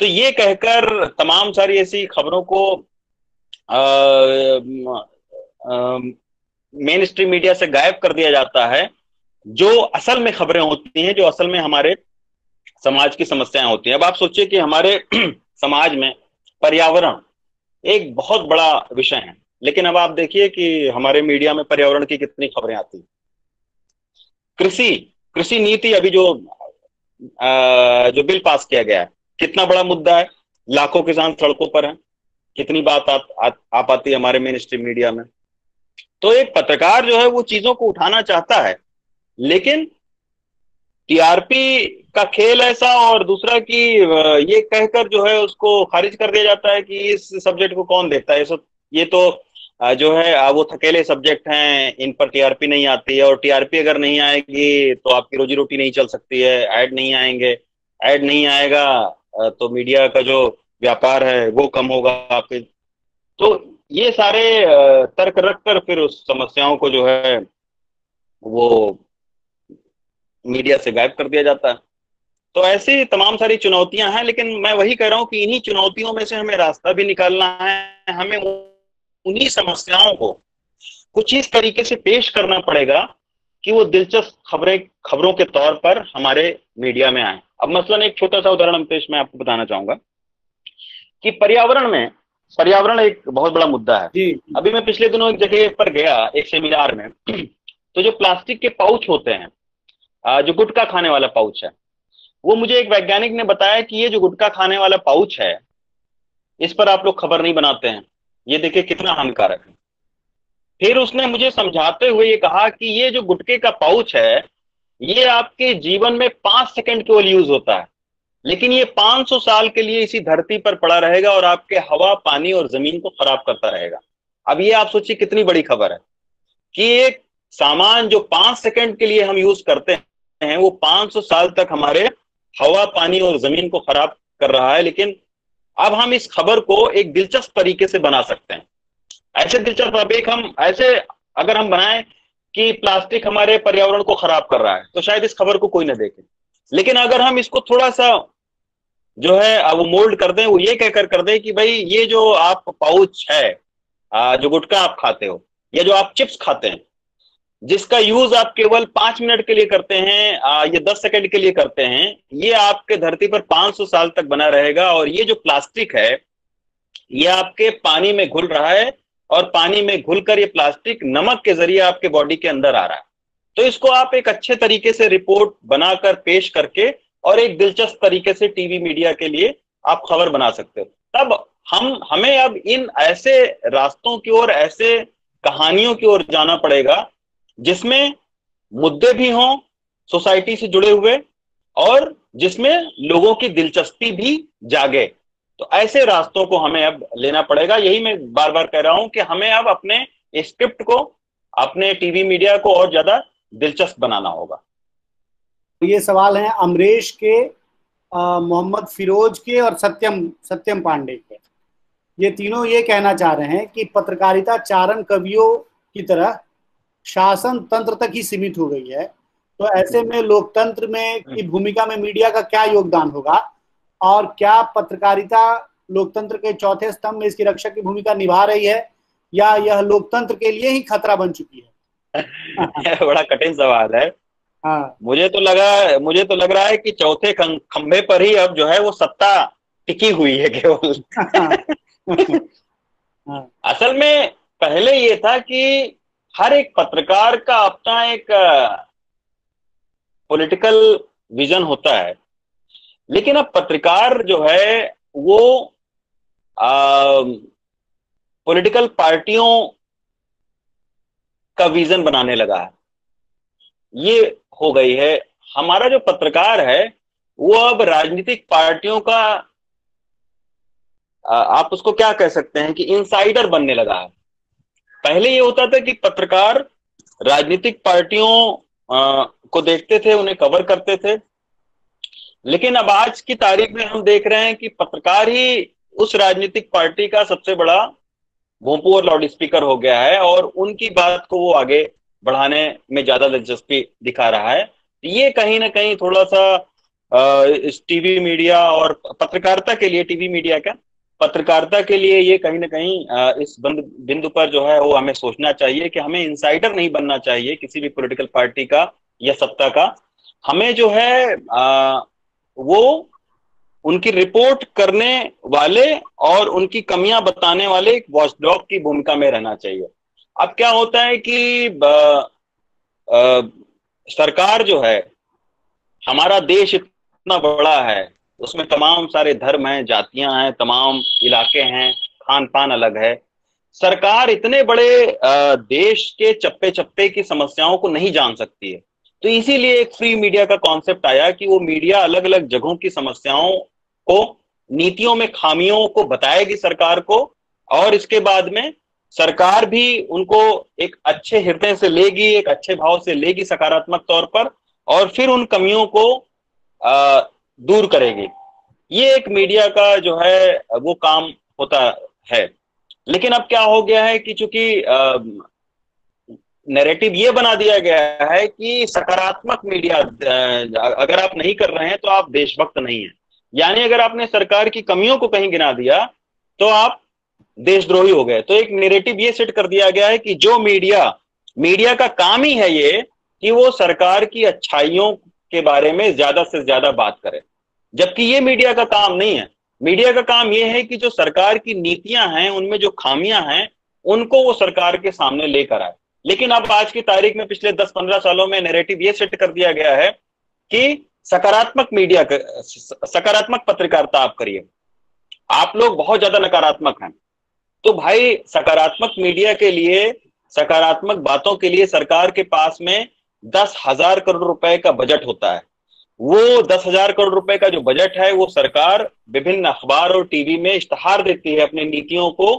तो ये कहकर तमाम सारी ऐसी खबरों को मेन स्ट्रीम मीडिया से गायब कर दिया जाता है, जो असल में खबरें होती हैं, जो असल में हमारे समाज की समस्याएं होती हैं। अब आप सोचिए कि हमारे समाज में पर्यावरण एक बहुत बड़ा विषय है, लेकिन अब आप देखिए कि हमारे मीडिया में पर्यावरण की कितनी खबरें आती हैं। कृषि कृषि नीति अभी जो बिल पास किया गया है, कितना बड़ा मुद्दा है, लाखों किसान सड़कों पर हैं, कितनी बात आ पाती है हमारे मेन स्ट्रीम मीडिया में। तो एक पत्रकार जो है वो चीजों को उठाना चाहता है, लेकिन टीआरपी का खेल ऐसा, और दूसरा कि ये कहकर जो है उसको खारिज कर दिया जाता है कि इस सब्जेक्ट को कौन देखता है, ये तो जो है वो थकेले सब्जेक्ट हैं, इन पर टीआरपी नहीं आती है, और टीआरपी अगर नहीं आएगी तो आपकी रोजी रोटी नहीं चल सकती है, ऐड नहीं आएंगे, ऐड नहीं आएगा तो मीडिया का जो व्यापार है वो कम होगा आपके। तो ये सारे तर्क रखकर फिर उस समस्याओं को जो है वो मीडिया से गायब कर दिया जाता है। तो ऐसी तमाम सारी चुनौतियां हैं, लेकिन मैं वही कह रहा हूं कि इन्हीं चुनौतियों में से हमें रास्ता भी निकालना है। हमें उन्हीं समस्याओं को कुछ इस तरीके से पेश करना पड़ेगा कि वो दिलचस्प खबरों के तौर पर हमारे मीडिया में आए। अब मसलन एक छोटा सा उदाहरण अमतेश मैं आपको बताना चाहूंगा कि पर्यावरण एक बहुत बड़ा मुद्दा है। जी। अभी मैं पिछले दिनों एक जगह पर गया, एक सेमिनार में, तो जो प्लास्टिक के पाउच होते हैं, जो गुटखा खाने वाला पाउच है, वो मुझे एक वैज्ञानिक ने बताया कि ये जो गुटखा खाने वाला पाउच है, इस पर आप लोग खबर नहीं बनाते हैं, ये देखिए कितना हानिकारक है। फिर उसने मुझे समझाते हुए ये कहा कि ये जो गुटखे का पाउच है, ये आपके जीवन में 5 सेकंड केवल यूज होता है, लेकिन ये 500 साल के लिए इसी धरती पर पड़ा रहेगा और आपके हवा, पानी और जमीन को खराब करता रहेगा। अब ये आप सोचिए कितनी बड़ी खबर है कि एक सामान जो 5 सेकंड के लिए हम यूज करते हैं, वो 500 साल तक हमारे हवा, पानी और जमीन को खराब कर रहा है। लेकिन अब हम इस खबर को एक दिलचस्प तरीके से बना सकते हैं। ऐसे दिलचस्प, अब एक हम ऐसे अगर हम बनाएं कि प्लास्टिक हमारे पर्यावरण को खराब कर रहा है, तो शायद इस खबर को कोई ना देखे। लेकिन अगर हम इसको थोड़ा सा जो है अब वो मोल्ड कर दें, वो ये कहकर कर दें कि भाई ये जो आप पाउच है, जो गुटखा आप खाते हो, या जो आप चिप्स खाते हैं, जिसका यूज आप केवल 5 मिनट के लिए करते हैं, ये 10 सेकंड के लिए करते हैं, ये आपके धरती पर 500 साल तक बना रहेगा। और ये जो प्लास्टिक है, ये आपके पानी में घुल रहा है, और पानी में घुलकर ये प्लास्टिक नमक के जरिए आपके बॉडी के अंदर आ रहा है। तो इसको आप एक अच्छे तरीके से रिपोर्ट बनाकर पेश करके और एक दिलचस्प तरीके से टीवी मीडिया के लिए आप खबर बना सकते हो। तब हमें अब इन ऐसे रास्तों की ओर, ऐसे कहानियों की ओर जाना पड़ेगा जिसमें मुद्दे भी हों सोसाइटी से जुड़े हुए, और जिसमें लोगों की दिलचस्पी भी जागे। तो ऐसे रास्तों को हमें अब लेना पड़ेगा। यही मैं बार बार कह रहा हूं कि हमें अब अपने स्क्रिप्ट को, अपने टीवी मीडिया को और ज्यादा दिलचस्प बनाना होगा। ये सवाल है अमरीश के, मोहम्मद फिरोज के और सत्यम पांडे के। ये तीनों ये कहना चाह रहे हैं कि पत्रकारिता चारण कवियों की तरह शासन तंत्र तक ही सीमित हो गई है, तो ऐसे में लोकतंत्र में की भूमिका में मीडिया का क्या योगदान होगा, और क्या पत्रकारिता लोकतंत्र के चौथे स्तंभ में इसकी रक्षक की भूमिका निभा रही है, या यह लोकतंत्र के लिए ही खतरा बन चुकी है? बड़ा कठिन सवाल है। हाँ। मुझे तो लग रहा है कि चौथे खंभे पर ही अब जो है वो सत्ता टिकी हुई है केवल। असल में पहले ये था कि हर एक पत्रकार का अपना एक पॉलिटिकल विजन होता है, लेकिन अब पत्रकार जो है वो पॉलिटिकल पार्टियों का विजन बनाने लगा है। ये हो गई है, हमारा जो पत्रकार है वो अब राजनीतिक पार्टियों का, आप उसको क्या कह सकते हैं कि इनसाइडर बनने लगा है। पहले ये होता था कि पत्रकार राजनीतिक पार्टियों को देखते थे, उन्हें कवर करते थे, लेकिन अब आज की तारीख में हम देख रहे हैं कि पत्रकार ही उस राजनीतिक पार्टी का सबसे बड़ा भोंपू और लाउड स्पीकर हो गया है, और उनकी बात को वो आगे बढ़ाने में ज्यादा दिलचस्पी दिखा रहा है। ये कहीं ना कहीं थोड़ा सा इस टीवी मीडिया और पत्रकारिता के लिए, टीवी मीडिया का पत्रकारिता के लिए, ये कहीं ना कहीं इस बिंदु पर जो है वो हमें सोचना चाहिए कि हमें इंसाइडर नहीं बनना चाहिए किसी भी पॉलिटिकल पार्टी का या सत्ता का। हमें जो है वो उनकी रिपोर्ट करने वाले और उनकी कमियां बताने वाले एक वॉचडॉग की भूमिका में रहना चाहिए। अब क्या होता है कि सरकार जो है, हमारा देश इतना बड़ा है, उसमें तमाम सारे धर्म हैं, जातियां हैं, तमाम इलाके हैं, खान पान अलग है। सरकार इतने बड़े देश के चप्पे चप्पे की समस्याओं को नहीं जान सकती है। तो इसीलिए एक फ्री मीडिया का कॉन्सेप्ट आया कि वो मीडिया अलग अलग जगहों की समस्याओं को, नीतियों में खामियों को बताएगी सरकार को, और इसके बाद में सरकार भी उनको एक अच्छे हृदय से लेगी, एक अच्छे भाव से लेगी सकारात्मक तौर पर, और फिर उन कमियों को दूर करेगी। ये एक मीडिया का जो है वो काम होता है। लेकिन अब क्या हो गया है कि चूंकि नैरेटिव ये बना दिया गया है कि सकारात्मक मीडिया अगर आप नहीं कर रहे हैं तो आप देशभक्त नहीं हैं। यानी अगर आपने सरकार की कमियों को कहीं गिना दिया तो आप देशद्रोही हो गए। तो एक नैरेटिव ये सेट कर दिया गया है कि जो मीडिया का काम ही है ये कि वो सरकार की अच्छाइयों के बारे में ज्यादा से ज्यादा बात करे, जबकि ये मीडिया का काम नहीं है। मीडिया का काम ये है कि जो सरकार की नीतियां हैं उनमें जो खामियां हैं उनको वो सरकार के सामने लेकर आए। लेकिन अब आज की तारीख में पिछले 10-15 सालों में नैरेटिव ये सेट कर दिया गया है कि सकारात्मक पत्रकारिता आप करिए। आप लोग बहुत ज्यादा नकारात्मक हैं, तो भाई सकारात्मक मीडिया के लिए, सकारात्मक बातों के लिए सरकार के पास में 10,000 करोड़ रुपए का बजट होता है। वो 10,000 करोड़ रुपए का जो बजट है वो सरकार विभिन्न अखबार और टीवी में इश्तहार देती है अपनी नीतियों को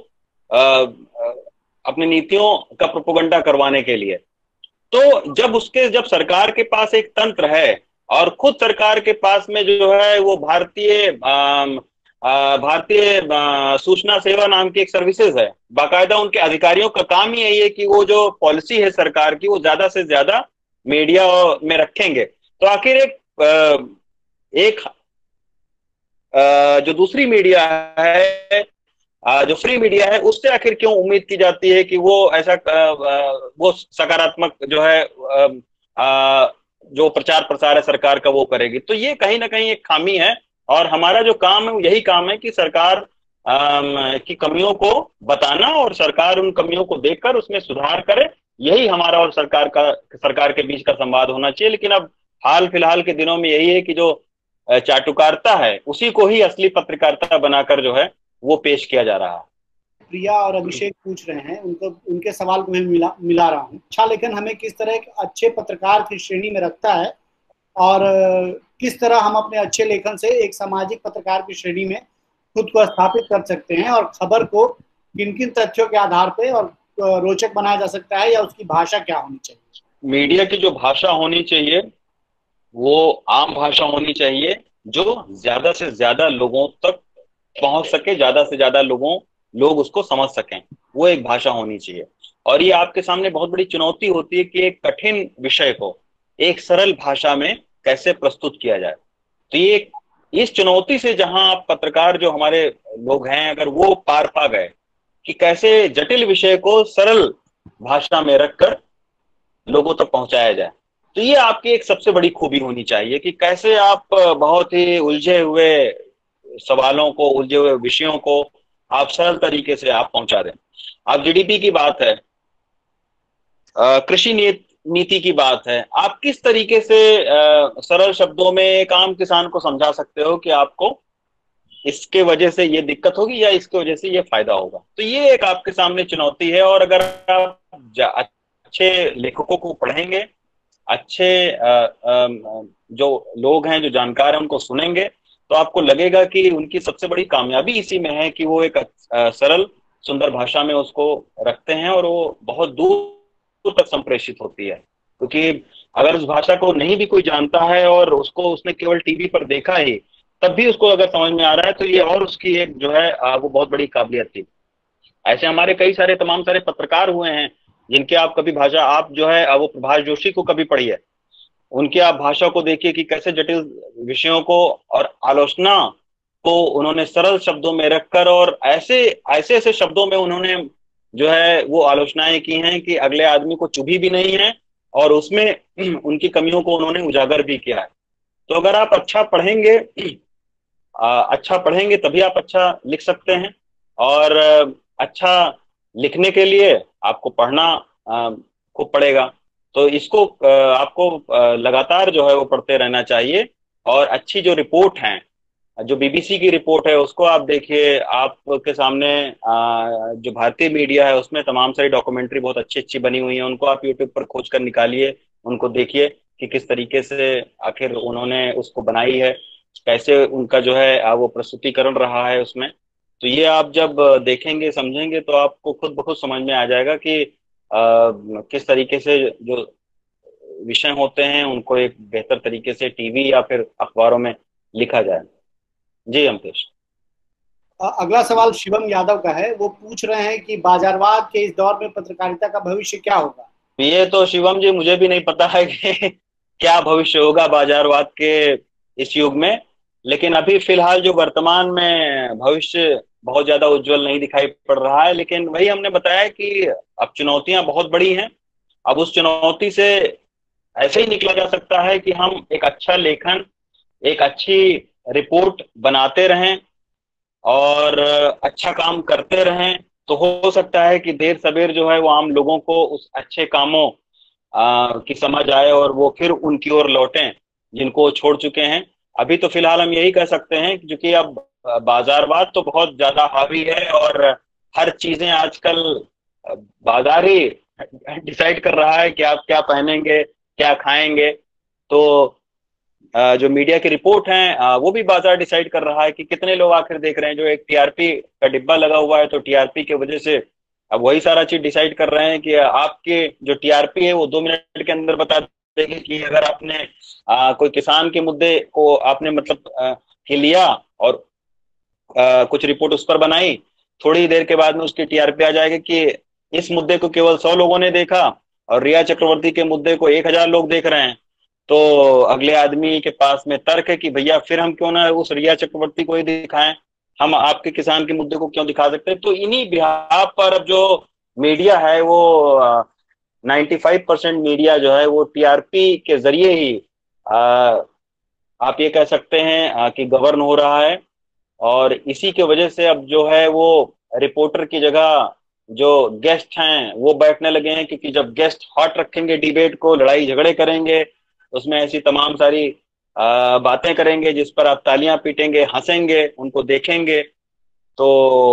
अपनी नीतियों का प्रोपेगेंडा करवाने के लिए। तो जब सरकार के पास एक तंत्र है और खुद सरकार के पास में जो है वो भारतीय सूचना सेवा नाम की एक सर्विसेज है, बाकायदा उनके अधिकारियों का काम ही यही है कि वो जो पॉलिसी है सरकार की वो ज्यादा से ज्यादा मीडिया में रखेंगे। तो आखिर एक जो दूसरी मीडिया है, जो फ्री मीडिया है, उससे आखिर क्यों उम्मीद की जाती है कि वो ऐसा वो सकारात्मक जो है जो प्रचार प्रसार है सरकार का वो करेगी? तो ये कहीं ना कहीं एक खामी है और हमारा जो काम है यही काम है कि सरकार की कमियों को बताना और सरकार उन कमियों को देखकर उसमें सुधार करे। यही हमारा और सरकार के बीच का संवाद होना चाहिए। लेकिन अब हाल फिलहाल के दिनों में यही है कि जो चाटुकारिता है उसी को ही असली पत्रकारिता बनाकर जो है वो पेश किया जा रहा है। प्रिया और अभिषेक पूछ रहे हैं, उनके सवाल को मैं मिला रहा हूँ। अच्छा लेखन हमें किस तरह एक अच्छे पत्रकार की श्रेणी में रखता है और किस तरह हम अपने अच्छे लेखन से एक सामाजिक पत्रकार की श्रेणी में खुद को स्थापित कर सकते हैं और खबर को किन किन तथ्यों के आधार पर और रोचक बनाया जा सकता है, या उसकी भाषा क्या होनी चाहिए? मीडिया की जो भाषा होनी चाहिए वो आम भाषा होनी चाहिए जो ज्यादा से ज्यादा लोगों तक पहुंच सके, ज्यादा से ज्यादा लोग उसको समझ सकें, वो एक भाषा होनी चाहिए। और ये आपके सामने बहुत बड़ी चुनौती होती है कि एक कठिन विषय को एक सरल भाषा में कैसे प्रस्तुत किया जाए। तो ये इस चुनौती से जहां आप पत्रकार जो हमारे लोग हैं अगर वो पार पा गए कि कैसे जटिल विषय को सरल भाषा में रखकर लोगों तक पहुंचाया जाए, तो ये आपकी एक सबसे बड़ी खूबी होनी चाहिए कि कैसे आप बहुत ही उलझे हुए सवालों को, उलझे हुए विषयों को आप सरल तरीके से आप पहुंचा दें। आप जीडीपी की बात है, कृषि नीति की बात है, आप किस तरीके से सरल शब्दों में एक आम किसान को समझा सकते हो कि आपको इसके वजह से ये दिक्कत होगी या इसके वजह से ये फायदा होगा। तो ये एक आपके सामने चुनौती है। और अगर आप अच्छे लेखकों को पढ़ेंगे, अच्छे जो लोग हैं, जो जानकार हैं, उनको सुनेंगे, तो आपको लगेगा कि उनकी सबसे बड़ी कामयाबी इसी में है कि वो एक सरल सुंदर भाषा में उसको रखते हैं और वो बहुत दूर तक संप्रेषित होती है। क्योंकि अगर उस भाषा को नहीं भी कोई जानता है और उसको उसने केवल टीवी पर देखा ही, तब भी उसको अगर समझ में आ रहा है तो ये और उसकी एक जो है वो बहुत बड़ी काबिलियत थी। ऐसे हमारे कई सारे तमाम सारे पत्रकार हुए हैं जिनके आप कभी भाषा, आप जो है वो प्रभाष जोशी को कभी पढ़िए, उनकी आप भाषा को देखिए कि कैसे जटिल विषयों को और आलोचना को उन्होंने सरल शब्दों में रखकर और ऐसे शब्दों में उन्होंने जो है वो आलोचनाएं की हैं कि अगले आदमी को चुभी भी नहीं है और उसमें उनकी कमियों को उन्होंने उजागर भी किया है। तो अगर आप अच्छा पढ़ेंगे तभी आप अच्छा लिख सकते हैं। और अच्छा लिखने के लिए आपको पढ़ना खूब पड़ेगा। तो इसको आपको लगातार जो है वो पढ़ते रहना चाहिए। और अच्छी जो रिपोर्ट है, जो बीबीसी की रिपोर्ट है, उसको आप देखिए। आपके सामने जो भारतीय मीडिया है उसमें तमाम सारी डॉक्यूमेंट्री बहुत अच्छी अच्छी बनी हुई है, उनको आप यूट्यूब पर खोज कर निकालिए, उनको देखिए कि किस तरीके से आखिर उन्होंने उसको बनाई है, कैसे उनका जो है वो प्रस्तुतिकरण रहा है उसमें। तो ये आप जब देखेंगे, समझेंगे, तो आपको खुद ब खुद समझ में आ जाएगा कि किस तरीके से जो विषय होते हैं उनको एक बेहतर तरीके से टीवी या फिर अखबारों में लिखा जाए। जी अमतेश। अगला सवाल शिवम यादव का है। वो पूछ रहे हैं कि बाजारवाद के इस दौर में पत्रकारिता का भविष्य क्या होगा? ये तो शिवम जी मुझे भी नहीं पता है कि क्या भविष्य होगा बाजारवाद के इस युग में। लेकिन अभी फिलहाल जो वर्तमान में भविष्य बहुत ज्यादा उज्जवल नहीं दिखाई पड़ रहा है। लेकिन वही हमने बताया कि अब चुनौतियां बहुत बड़ी हैं। अब उस चुनौती से ऐसे ही निकला जा सकता है कि हम एक अच्छा लेखन, एक अच्छी रिपोर्ट बनाते रहें और अच्छा काम करते रहें। तो हो सकता है कि देर सवेर जो है वो आम लोगों को उस अच्छे कामों की समझ आए और वो फिर उनकी ओर लौटें जिनको वो छोड़ चुके हैं। अभी तो फिलहाल हम यही कह सकते हैं कि क्योंकि अब बाजारवाद तो बहुत ज्यादा हावी है और हर चीजें आजकल बाजार ही डिसाइड कर रहा है कि आप क्या पहनेंगे, क्या खाएंगे। तो जो मीडिया की रिपोर्ट है वो भी बाजार डिसाइड कर रहा है कि कितने लोग आखिर देख रहे हैं। जो एक टीआरपी का डिब्बा लगा हुआ है तो टीआरपी की वजह से अब वही सारा चीज डिसाइड कर रहे हैं कि आपके जो टीआरपी है वो 2 मिनट के अंदर बता देगी कि अगर आपने कोई किसान के मुद्दे को आपने मतलब कि लिया और कुछ रिपोर्ट उस पर बनाई, थोड़ी देर के बाद में उसकी टीआरपी आ जाएगी कि इस मुद्दे को केवल 100 लोगों ने देखा और रिया चक्रवर्ती के मुद्दे को 1,000 लोग देख रहे हैं। तो अगले आदमी के पास में तर्क है कि भैया फिर हम क्यों ना उस रिया चक्रवर्ती को ही दिखाएं, हम आपके किसान के मुद्दे को क्यों दिखा सकते हैं। तो इन्हीं बिहाफ पर अब जो मीडिया है वो 95% मीडिया जो है वो टीआरपी के जरिए ही आप ये कह सकते हैं कि गवर्न हो रहा है। और इसी की वजह से अब जो है वो रिपोर्टर की जगह जो गेस्ट हैं वो बैठने लगे हैं, क्योंकि जब गेस्ट हॉट रखेंगे डिबेट को, लड़ाई झगड़े करेंगे, उसमें ऐसी तमाम सारी बातें करेंगे जिस पर आप तालियां पीटेंगे, हंसेंगे, उनको देखेंगे। तो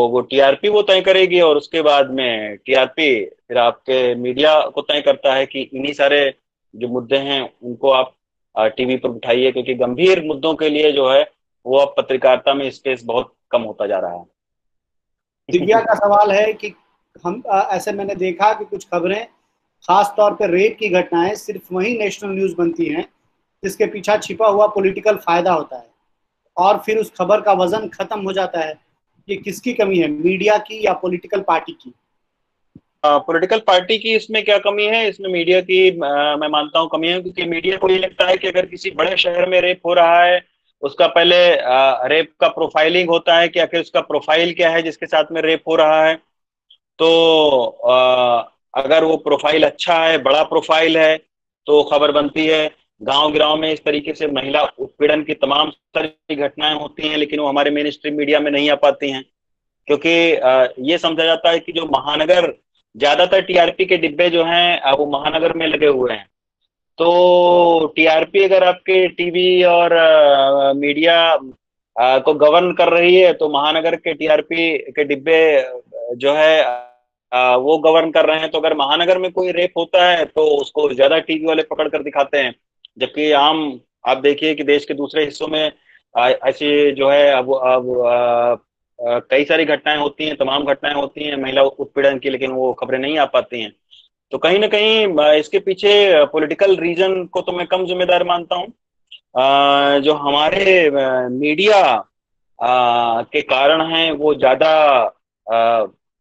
वो टीआरपी वो तय करेगी और उसके बाद में टीआरपी फिर आपके मीडिया को तय करता है कि इन्हीं सारे जो मुद्दे हैं उनको आप टीवी पर उठाइए, क्योंकि गंभीर मुद्दों के लिए जो है वो अब पत्रकारिता में स्पेस बहुत कम होता जा रहा दिव्या है। का सवाल है कि हम ऐसे मैंने देखा कि कुछ खबरें, खास तौर पर रेप की घटनाएं, सिर्फ वही नेशनल न्यूज बनती हैं जिसके पीछे छिपा हुआ पॉलिटिकल फायदा होता है और फिर उस खबर का वजन खत्म हो जाता है। ये किसकी कमी है, मीडिया की या पॉलिटिकल पार्टी की? पॉलिटिकल पार्टी की इसमें क्या कमी है? इसमें मीडिया की मैं मानता हूँ कमी है, क्योंकि मीडिया को ये लगता है कि अगर किसी बड़े शहर में रेप हो रहा है, उसका पहले रेप का प्रोफाइलिंग होता है कि आखिर उसका प्रोफाइल क्या है जिसके साथ में रेप हो रहा है। तो अगर वो प्रोफाइल अच्छा है, बड़ा प्रोफाइल है, तो खबर बनती है। गांव गिराव में इस तरीके से महिला उत्पीड़न की तमाम सारी घटनाएं होती हैं, लेकिन वो हमारे मेन स्ट्रीम मीडिया में नहीं आ पाती हैं, क्योंकि ये समझा जाता है कि जो महानगर, ज्यादातर टीआरपी के डिब्बे जो हैं वो महानगर में लगे हुए हैं। तो टीआरपी अगर आपके टीवी और मीडिया को गवर्न कर रही है, तो महानगर के टीआरपी के डिब्बे जो है वो गवर्न कर रहे हैं। तो अगर महानगर में कोई रेप होता है तो उसको ज्यादा टीवी वाले पकड़ कर दिखाते हैं, जबकि आम आप देखिए कि देश के दूसरे हिस्सों में ऐसी जो है अब कई सारी घटनाएं होती हैं, तमाम घटनाएं होती हैं महिला उत्पीड़न की, लेकिन वो खबरें नहीं आ पाती हैं। तो कहीं ना कहीं इसके पीछे पॉलिटिकल रीजन को तो मैं कम जिम्मेदार मानता हूँ। जो हमारे मीडिया के कारण हैं वो ज्यादा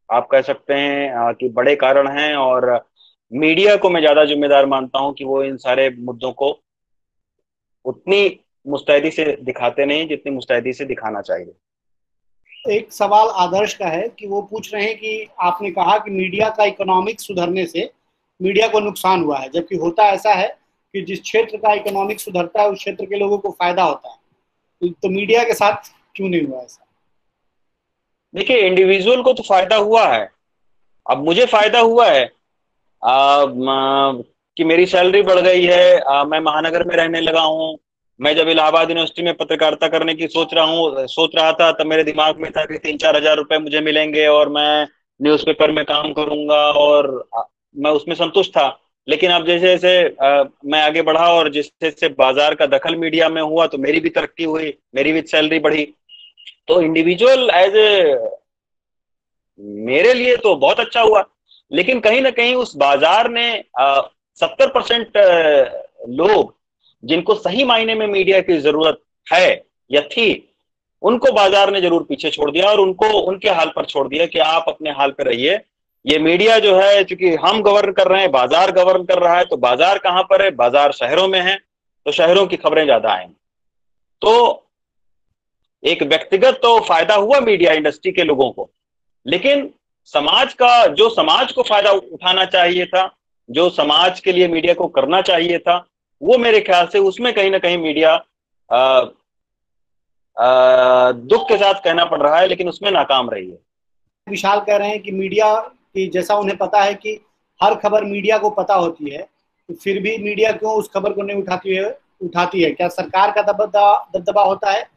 आप कह सकते हैं कि बड़े कारण हैं। और मीडिया को मैं ज्यादा जिम्मेदार मानता हूँ कि वो इन सारे मुद्दों को उतनी मुस्तैदी से दिखाते नहीं जितनी मुस्तैदी से दिखाना चाहिए। एक सवाल आदर्श का है कि वो पूछ रहे हैं कि आपने कहा कि मीडिया का इकोनॉमिक सुधरने से मीडिया को नुकसान हुआ है, जबकि होता ऐसा है कि जिस क्षेत्र का इकोनॉमिक सुधरता है उस क्षेत्र के लोगों को फायदा होता है। तो मीडिया के साथ क्यों नहीं हुआ ऐसा? देखिए, इंडिविजुअल को तो फायदा हुआ है। अब मुझे फायदा हुआ है कि मेरी सैलरी बढ़ गई है, मैं महानगर में रहने लगा हूँ। मैं जब इलाहाबाद यूनिवर्सिटी में पत्रकारिता करने की सोच रहा था, तब मेरे दिमाग में था कि 3-4 हजार रुपए मुझे मिलेंगे और मैं न्यूज़पेपर में काम करूंगा और मैं उसमें संतुष्ट था। लेकिन अब जैसे जैसे मैं आगे बढ़ा और जिस जैसे बाजार का दखल मीडिया में हुआ, तो मेरी भी तरक्की हुई, मेरी भी सैलरी बढ़ी। तो इंडिविजुअल एज ए मेरे लिए तो बहुत अच्छा हुआ। लेकिन कहीं ना कहीं उस बाजार ने 70% लोग जिनको सही मायने में मीडिया की जरूरत है या थी, उनको बाजार ने जरूर पीछे छोड़ दिया और उनको उनके हाल पर छोड़ दिया कि आप अपने हाल पर रहिए, ये मीडिया जो है, चूंकि हम गवर्न कर रहे हैं, बाजार गवर्न कर रहा है, तो बाजार कहाँ पर है? बाजार शहरों में है, तो शहरों की खबरें ज्यादा आएंगी। तो एक व्यक्तिगत तो फायदा हुआ मीडिया इंडस्ट्री के लोगों को, लेकिन समाज का, जो समाज को फायदा उठाना चाहिए था, जो समाज के लिए मीडिया को करना चाहिए था, वो मेरे ख्याल से उसमें कहीं ना कहीं मीडिया दुख के साथ कहना पड़ रहा है, लेकिन उसमें नाकाम रही है। विशाल कह रहे हैं कि मीडिया की, जैसा उन्हें पता है कि हर खबर मीडिया को पता होती है, तो फिर भी मीडिया क्यों उस खबर को नहीं उठाती है? क्या सरकार का दबदबा होता है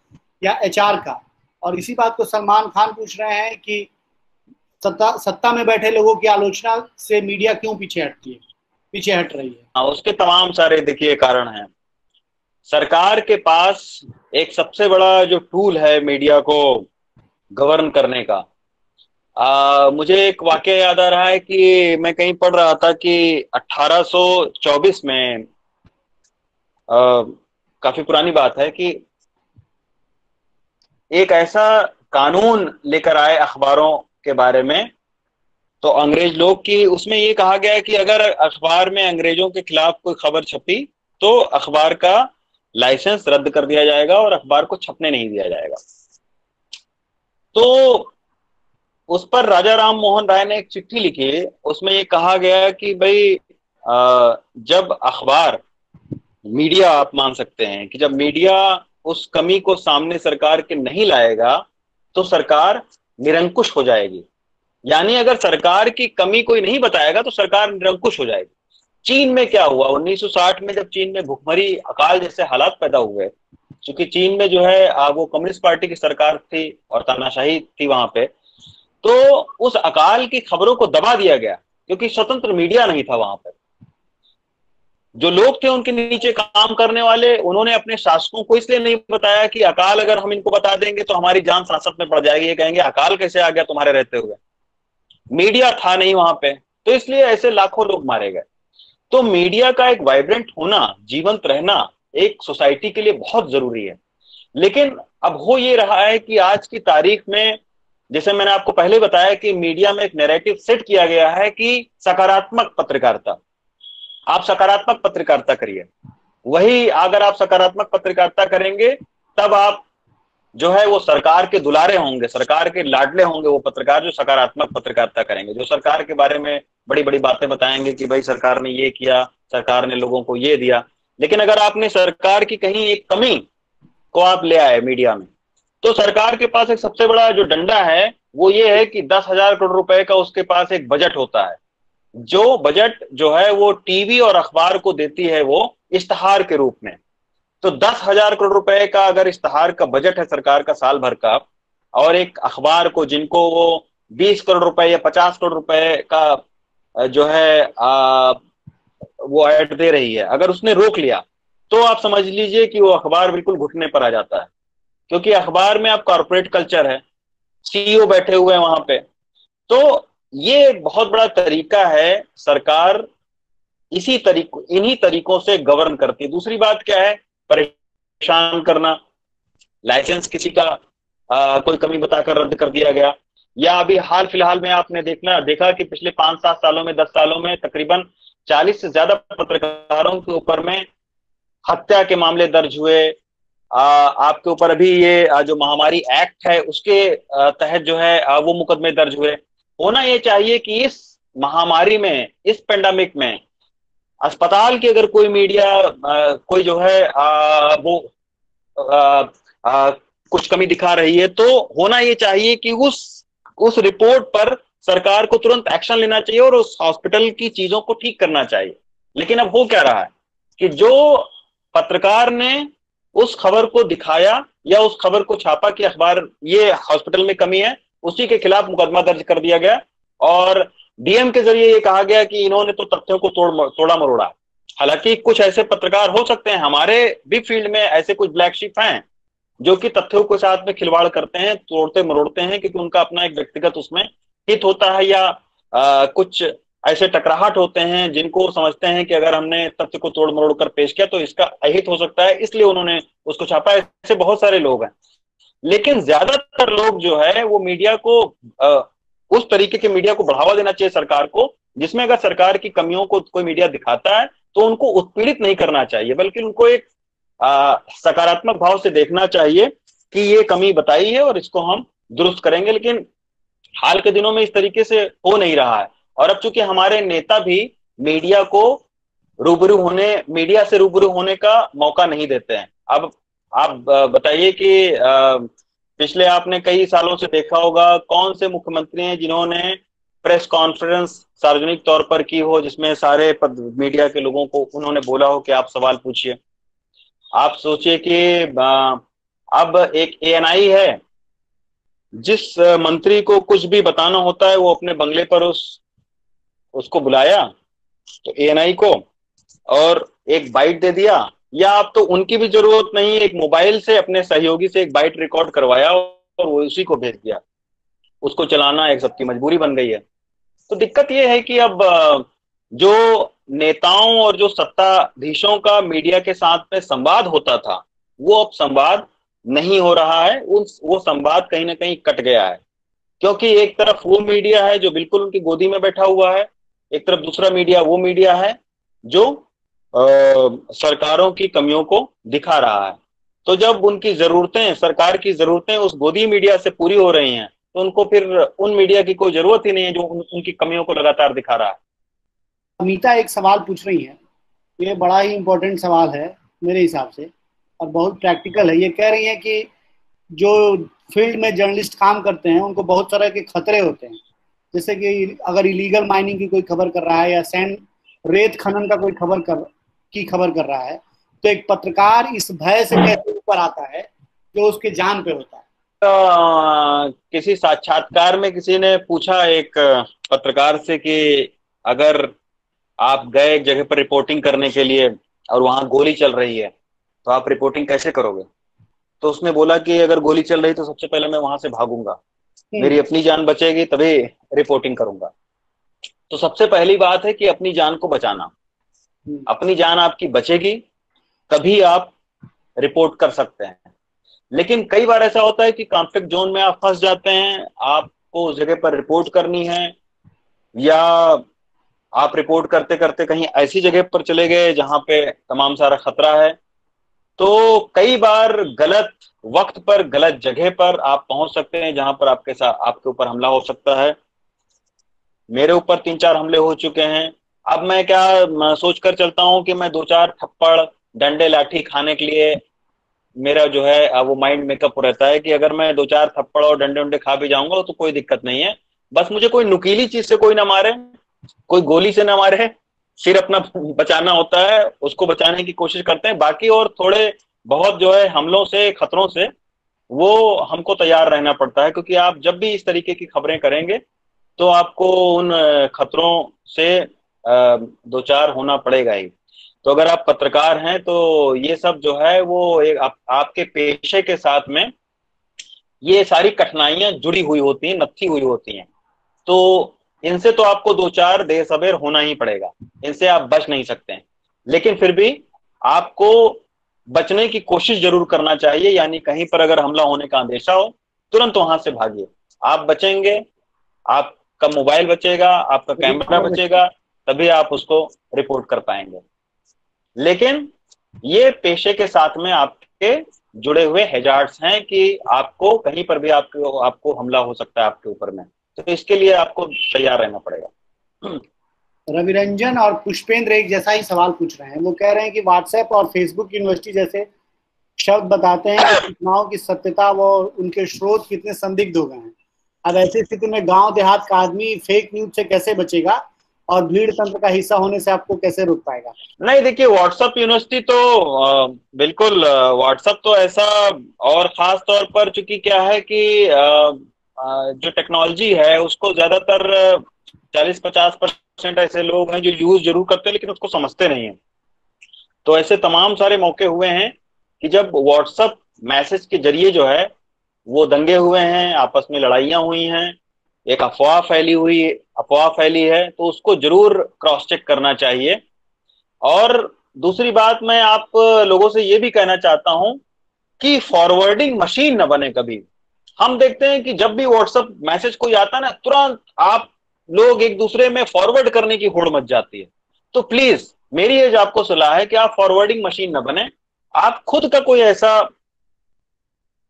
या एचआर का? और इसी बात को सलमान खान पूछ रहे हैं कि सत्ता में बैठे लोगों की आलोचना से मीडिया क्यों पीछे हट रही है? हाँ, उसके तमाम सारे देखिए कारण हैं। सरकार के पास एक सबसे बड़ा जो टूल है मीडिया को गवर्न करने का, मुझे एक वाकया याद आ रहा है कि मैं कहीं पढ़ रहा था कि 1824 में, काफी पुरानी बात है, कि एक ऐसा कानून लेकर आए अखबारों के बारे में, तो अंग्रेज लोग की, उसमें ये कहा गया है कि अगर अखबार में अंग्रेजों के खिलाफ कोई खबर छपी तो अखबार का लाइसेंस रद्द कर दिया जाएगा और अखबार को छपने नहीं दिया जाएगा। तो उस पर राजा राम मोहन राय ने एक चिट्ठी लिखी, उसमें ये कहा गया कि भाई जब अखबार, मीडिया, आप मान सकते हैं कि जब मीडिया उस कमी को सामने सरकार के नहीं लाएगा तो सरकार निरंकुश हो जाएगी। यानी अगर सरकार की कमी कोई नहीं बताएगा तो सरकार निरंकुश हो जाएगी। चीन में क्या हुआ 1960 में, जब चीन में भुखमरी, अकाल जैसे हालात पैदा हुए, क्योंकि चीन में जो है वो कम्युनिस्ट पार्टी की सरकार थी और तानाशाही थी वहां पे, तो उस अकाल की खबरों को दबा दिया गया क्योंकि स्वतंत्र मीडिया नहीं था वहां पर। जो लोग थे उनके नीचे काम करने वाले, उन्होंने अपने शासकों को इसलिए नहीं बताया कि अकाल अगर हम इनको बता देंगे तो हमारी जान सांसत में पड़ जाएगी, ये कहेंगे अकाल कैसे आ गया तुम्हारे रहते हुए। मीडिया था नहीं वहां पे, तो इसलिए ऐसे लाखों लोग मारे गए। तो मीडिया का एक वाइब्रेंट होना, जीवंत रहना एक सोसाइटी के लिए बहुत जरूरी है। लेकिन अब हो ये रहा है कि आज की तारीख में, जैसे मैंने आपको पहले बताया कि मीडिया में एक नैरेटिव सेट किया गया है कि सकारात्मक पत्रकारिता, आप सकारात्मक पत्रकारिता करिए। वही अगर आप सकारात्मक पत्रकारिता करेंगे तब आप जो है वो सरकार के दुलारे होंगे, सरकार के लाडले होंगे वो पत्रकार जो सकारात्मक पत्रकारिता करेंगे, जो सरकार के बारे में बड़ी बड़ी बातें बताएंगे कि भाई सरकार ने ये किया, सरकार ने लोगों को ये दिया। लेकिन अगर आपने सरकार की कहीं एक कमी को आप ले आए मीडिया में, तो सरकार के पास एक सबसे बड़ा जो डंडा है वो ये है कि 10,000 करोड़ रुपए का उसके पास एक बजट होता है। जो बजट जो है वो टीवी और अखबार को देती है वो इश्तहार के रूप में। तो 10,000 करोड़ रुपए का अगर इश्तहार का बजट है सरकार का साल भर का, और एक अखबार को जिनको वो 20 करोड़ रुपए या 50 करोड़ रुपए का जो है वो ऐड दे रही है, अगर उसने रोक लिया तो आप समझ लीजिए कि वो अखबार बिल्कुल घुटने पर आ जाता है। क्योंकि अखबार में आप कॉर्पोरेट कल्चर है, सीईओ बैठे हुए हैं वहां पे। तो ये बहुत बड़ा तरीका है, सरकार इन्हीं तरीकों से गवर्न करती है। दूसरी बात क्या है? परेशान करना, लाइसेंस किसी का कोई कमी बताकर रद्द कर दिया गया, या अभी हाल फिलहाल में आपने देखा कि पिछले 5-7 सालों में, 10 सालों में तकरीबन 40 से ज्यादा पत्रकारों के ऊपर में हत्या के मामले दर्ज हुए। आपके ऊपर अभी ये जो महामारी एक्ट है उसके तहत जो है वो मुकदमे दर्ज हुए। होना ये चाहिए कि इस महामारी में, इस पेंडेमिक में अस्पताल की अगर कोई मीडिया कोई जो है वो कुछ कमी दिखा रही है, तो होना ये चाहिए कि उस रिपोर्ट पर सरकार को तुरंत एक्शन लेना चाहिए और उस हॉस्पिटल की चीजों को ठीक करना चाहिए। लेकिन अब हो क्या रहा है कि जो पत्रकार ने उस खबर को दिखाया या उस खबर को छापा कि अखबार ये हॉस्पिटल में कमी है, उसी के खिलाफ मुकदमा दर्ज कर दिया गया और डीएम के जरिए ये कहा गया कि इन्होंने तो तथ्यों को तोड़ा मरोड़ा। हालांकि कुछ ऐसे पत्रकार हो सकते हैं, हमारे भी फील्ड में ऐसे कुछ ब्लैक शिप हैं जो कि तथ्यों के साथ में खिलवाड़ करते हैं, तोड़ते मरोड़ते हैं, क्योंकि उनका अपना एक व्यक्तिगत उसमें हित होता है, या कुछ ऐसे टकराहट होते हैं जिनको समझते हैं कि अगर हमने तथ्य को तोड़ मरोड़ कर पेश किया तो इसका अहित हो सकता है, इसलिए उन्होंने उसको छापा। ऐसे बहुत सारे लोग हैं। लेकिन ज्यादातर लोग जो है वो मीडिया को उस तरीके के मीडिया को बढ़ावा देना चाहिए सरकार को, जिसमें अगर सरकार की कमियों को कोई मीडिया दिखाता है तो उनको उत्पीड़ित नहीं करना चाहिए, बल्कि उनको एक सकारात्मक भाव से देखना चाहिए कि ये कमी बताई है और इसको हम दुरुस्त करेंगे। लेकिन हाल के दिनों में इस तरीके से हो नहीं रहा है। और अब चूंकि हमारे नेता भी मीडिया को मीडिया से रूबरू होने का मौका नहीं देते हैं। अब आप बताइए कि पिछले आपने कई सालों से देखा होगा कौन से मुख्यमंत्री हैं जिन्होंने प्रेस कॉन्फ्रेंस सार्वजनिक तौर पर की हो, जिसमें सारे मीडिया के लोगों को उन्होंने बोला हो कि आप सवाल पूछिए। आप सोचिए कि अब एक एएनआई है, जिस मंत्री को कुछ भी बताना होता है वो अपने बंगले पर उसको बुलाया तो एएनआई को, और एक बाइट दे दिया, या अब तो उनकी भी जरूरत नहीं, एक मोबाइल से अपने सहयोगी से एक बाइट रिकॉर्ड करवाया और वो उसी को भेज दिया। उसको चलाना एक सबकी मजबूरी बन गई है। तो दिक्कत ये है कि अब जो नेताओं और जो सत्ताधीशों का मीडिया के साथ में संवाद होता था वो अब संवाद नहीं हो रहा है। वो संवाद कहीं ना कहीं कट गया है, क्योंकि एक तरफ वो मीडिया है जो बिल्कुल उनकी गोदी में बैठा हुआ है, एक तरफ दूसरा मीडिया वो मीडिया है जो सरकारों की कमियों को दिखा रहा है। तो जब उनकी जरूरतें, सरकार की जरूरतें उस गोदी मीडिया से पूरी हो रही हैं तो उनको फिर उन मीडिया की कोई जरूरत ही नहीं है जो उनकी कमियों को लगातार दिखा रहा है। अमिता एक सवाल पूछ रही है, ये बड़ा ही इंपॉर्टेंट सवाल है मेरे हिसाब से और बहुत प्रैक्टिकल है। ये कह रही है कि जो फील्ड में जर्नलिस्ट काम करते हैं उनको बहुत तरह के खतरे होते हैं, जैसे कि अगर इलीगल माइनिंग की कोई खबर कर रहा है या रेत खनन का कोई खबर कर रहा है, तो एक पत्रकार इस भय से कैसे ऊपर आता है जो उसके जान पे होता है। किसी साक्षात्कार में किसी ने पूछा एक पत्रकार से कि अगर आप गए एक जगह पर रिपोर्टिंग करने के लिए और वहां गोली चल रही है तो आप रिपोर्टिंग कैसे करोगे? तो उसने बोला कि अगर गोली चल रही तो सबसे पहले मैं वहां से भागूंगा, मेरी अपनी जान बचेगी तभी रिपोर्टिंग करूंगा। तो सबसे पहली बात है कि अपनी जान को बचाना। अपनी जान आपकी बचेगी तभी आप रिपोर्ट कर सकते हैं। लेकिन कई बार ऐसा होता है कि कॉन्फ्लिक्ट जोन में आप फंस जाते हैं, आपको उस जगह पर रिपोर्ट करनी है, या आप रिपोर्ट करते करते कहीं ऐसी जगह पर चले गए जहां पे तमाम सारा खतरा है। तो कई बार गलत वक्त पर गलत जगह पर आप पहुंच सकते हैं जहां पर आपके ऊपर हमला हो सकता है। मेरे ऊपर 3-4 हमले हो चुके हैं। अब मैं क्या सोच कर चलता हूं कि मैं 2-4 थप्पड़ डंडे लाठी खाने के लिए मेरा जो है वो माइंड मेकअप रहता है कि अगर मैं 2-4 थप्पड़ और डंडे उंडे खा भी जाऊंगा तो कोई दिक्कत नहीं है, बस मुझे कोई नुकीली चीज से कोई ना मारे, कोई गोली से ना मारे, सिर अपना बचाना होता है, उसको बचाने की कोशिश करते हैं। बाकी और थोड़े बहुत जो है हमलों से, खतरों से, वो हमको तैयार रहना पड़ता है, क्योंकि आप जब भी इस तरीके की खबरें करेंगे तो आपको उन खतरों से दो चार होना पड़ेगा ही। तो अगर आप पत्रकार हैं तो ये सब जो है वो एक आपके पेशे के साथ में ये सारी कठिनाइयां जुड़ी हुई होती हैं, नत्थी हुई होती हैं। तो इनसे तो आपको 2-4 देर सबेर होना ही पड़ेगा, इनसे आप बच नहीं सकते हैं। लेकिन फिर भी आपको बचने की कोशिश जरूर करना चाहिए, यानी कहीं पर अगर हमला होने का अंदेशा हो तुरंत वहां से भागिए। आप बचेंगे, आपका मोबाइल बचेगा, आपका कैमरा बचेगा, तभी आप उसको रिपोर्ट कर पाएंगे। लेकिन ये पेशे के साथ में आपके जुड़े हुए हैजार्ड्स हैं कि आपको कहीं पर भी आपको हमला हो सकता है आपके ऊपर में, तो इसके लिए आपको तैयार रहना पड़ेगा। रविरंजन और पुष्पेंद्र एक जैसा ही सवाल पूछ रहे हैं। वो कह रहे हैं कि व्हाट्सएप और फेसबुक यूनिवर्सिटी जैसे शब्द बताते हैं कि सूचनाओं की सत्यता व उनके स्रोत कितने संदिग्ध हो गए हैं। अब ऐसी स्थिति में गांव देहात का आदमी फेक न्यूज से कैसे बचेगा और भीड़ तंत्र का हिस्सा होने से आपको कैसे रोक पाएगा? नहीं, देखिए व्हाट्सएप यूनिवर्सिटी तो बिल्कुल, व्हाट्सएप तो ऐसा, और खास तौर पर चूंकि क्या है कि जो टेक्नोलॉजी है उसको ज्यादातर 40-50% ऐसे लोग हैं जो यूज जरूर करते हैं लेकिन उसको समझते नहीं है। तो ऐसे तमाम सारे मौके हुए हैं कि जब व्हाट्सएप मैसेज के जरिए जो है वो दंगे हुए हैं, आपस में लड़ाइयां हुई हैं, एक अफवाह फैली है, तो उसको जरूर क्रॉस चेक करना चाहिए। और दूसरी बात, मैं आप लोगों से ये भी कहना चाहता हूं कि फॉरवर्डिंग मशीन न बने कभी। हम देखते हैं कि जब भी व्हाट्सएप मैसेज कोई आता है ना, तुरंत आप लोग एक दूसरे में फॉरवर्ड करने की होड़ मच जाती है। तो प्लीज मेरी ये आपको सलाह है कि आप फॉरवर्डिंग मशीन न बने, आप खुद का कोई ऐसा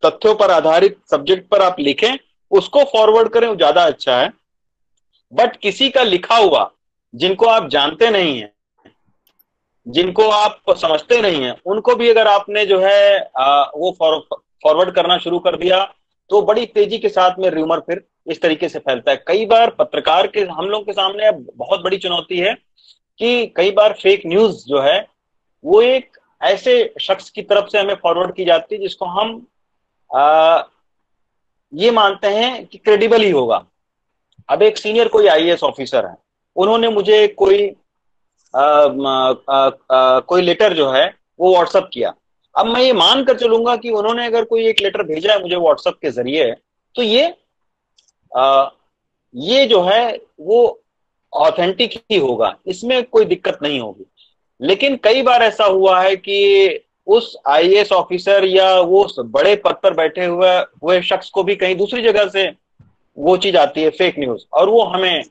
तथ्यों पर आधारित सब्जेक्ट पर आप लिखें, उसको फॉरवर्ड करें, वो ज्यादा अच्छा है। बट किसी का लिखा हुआ जिनको आप जानते नहीं हैं, जिनको आप समझते नहीं हैं, उनको भी अगर आपने जो है वो फॉरवर्ड करना शुरू कर दिया, तो बड़ी तेजी के साथ में र्यूमर फिर इस तरीके से फैलता है। कई बार पत्रकार के हम लोग के सामने बहुत बड़ी चुनौती है कि कई बार फेक न्यूज जो है वो एक ऐसे शख्स की तरफ से हमें फॉरवर्ड की जाती है जिसको हम आ, ये मानते हैं कि क्रेडिबल ही होगा। अब एक सीनियर कोई आईएएस ऑफिसर है, उन्होंने मुझे कोई लेटर जो है वो व्हाट्सअप किया। अब मैं ये मान कर चलूंगा कि उन्होंने अगर कोई एक लेटर भेजा है मुझे व्हाट्सएप के जरिए, तो आ, ये जो है वो ऑथेंटिक ही होगा, इसमें कोई दिक्कत नहीं होगी। लेकिन कई बार ऐसा हुआ है कि उस आईएएस ऑफिसर या वो बड़े पद पर बैठे हुए शख्स को भी कहीं दूसरी जगह से वो चीज आती है फेक न्यूज, और वो हमें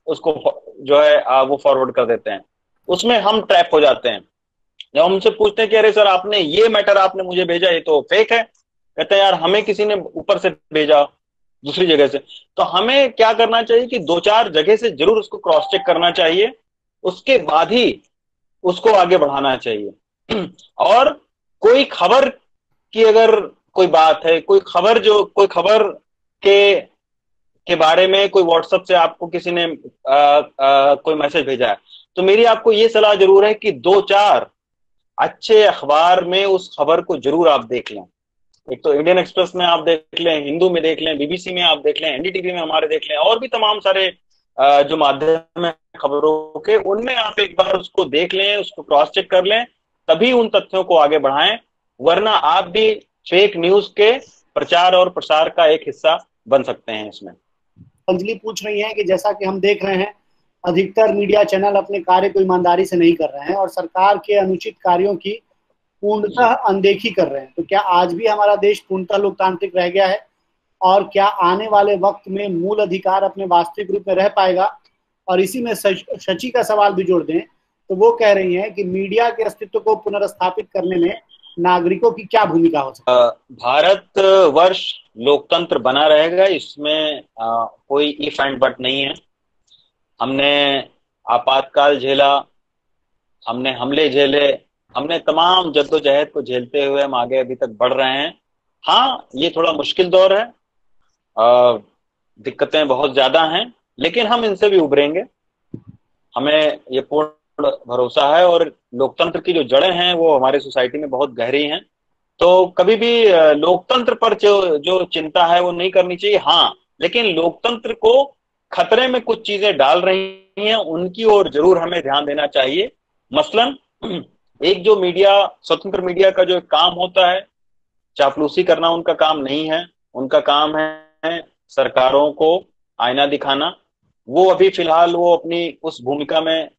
उसको जो है वो फॉरवर्ड कर देते हैं। उसमें हम ट्रैप हो जाते हैं। जब हम उनसे पूछते हैं कि अरे सर आपने ये मैटर आपने मुझे भेजा, ये तो फेक है, कहते हैं यार हमें किसी ने ऊपर से भेजा दूसरी जगह से। तो हमें क्या करना चाहिए कि दो चार जगह से जरूर उसको क्रॉस चेक करना चाहिए, उसके बाद ही उसको आगे बढ़ाना चाहिए। और कोई खबर की अगर कोई बात है, कोई खबर के के बारे में कोई व्हाट्सएप से आपको किसी ने कोई मैसेज भेजा है, तो मेरी आपको ये सलाह जरूर है कि दो चार अच्छे अखबार में उस खबर को जरूर आप देख लें। एक तो इंडियन एक्सप्रेस में आप देख लें, हिंदू में देख लें, बीबीसी में आप देख लें, एनडीटीवी में हमारे देख लें, और भी तमाम सारे जो माध्यम है खबरों के, उनमें आप एक बार उसको देख लें, उसको क्रॉस चेक कर लें, तभी उन तथ्यों को आगे बढ़ाएं। वरना आप भी फेक न्यूज के प्रचार और प्रसार का एक हिस्सा बन सकते हैं इसमें। अंजलि पूछ रही है कि जैसा कि हम देख रहे हैं अधिकतर मीडिया चैनल अपने कार्य को ईमानदारी से नहीं कर रहे हैं और सरकार के अनुचित कार्यों की पूर्णतः अनदेखी कर रहे हैं, तो क्या आज भी हमारा देश पूर्णतः लोकतांत्रिक रह गया है? और क्या आने वाले वक्त में मूल अधिकार अपने वास्तविक रूप में रह पाएगा? और इसी में शची का सवाल भी जोड़ दें तो वो कह रही हैं कि मीडिया के अस्तित्व को पुनर्स्थापित करने में नागरिकों की क्या भूमिका हो सकती है? भारत वर्ष लोकतंत्र बना रहेगा, इसमें कोई इफ एंड बट नहीं है। हमने आपातकाल झेला, हमने हमले झेले, हमने तमाम जद्दोजहद को झेलते हुए हम आगे अभी तक बढ़ रहे हैं। हाँ, ये थोड़ा मुश्किल दौर है, दिक्कतें बहुत ज्यादा हैं, लेकिन हम इनसे भी उभरेंगे, हमें ये पूर्ण भरोसा है। और लोकतंत्र की जो जड़ें हैं वो हमारे सोसाइटी में बहुत गहरी हैं, तो कभी भी लोकतंत्र पर जो चिंता है वो नहीं करनी चाहिए। हाँ, लेकिन लोकतंत्र को खतरे में कुछ चीजें डाल रही हैं, उनकी ओर जरूर हमें ध्यान देना चाहिए। मसलन एक जो मीडिया, स्वतंत्र मीडिया का जो काम होता है, चापलूसी करना उनका काम नहीं है, उनका काम है सरकारों को आईना दिखाना। वो अभी फिलहाल वो अपनी उस भूमिका में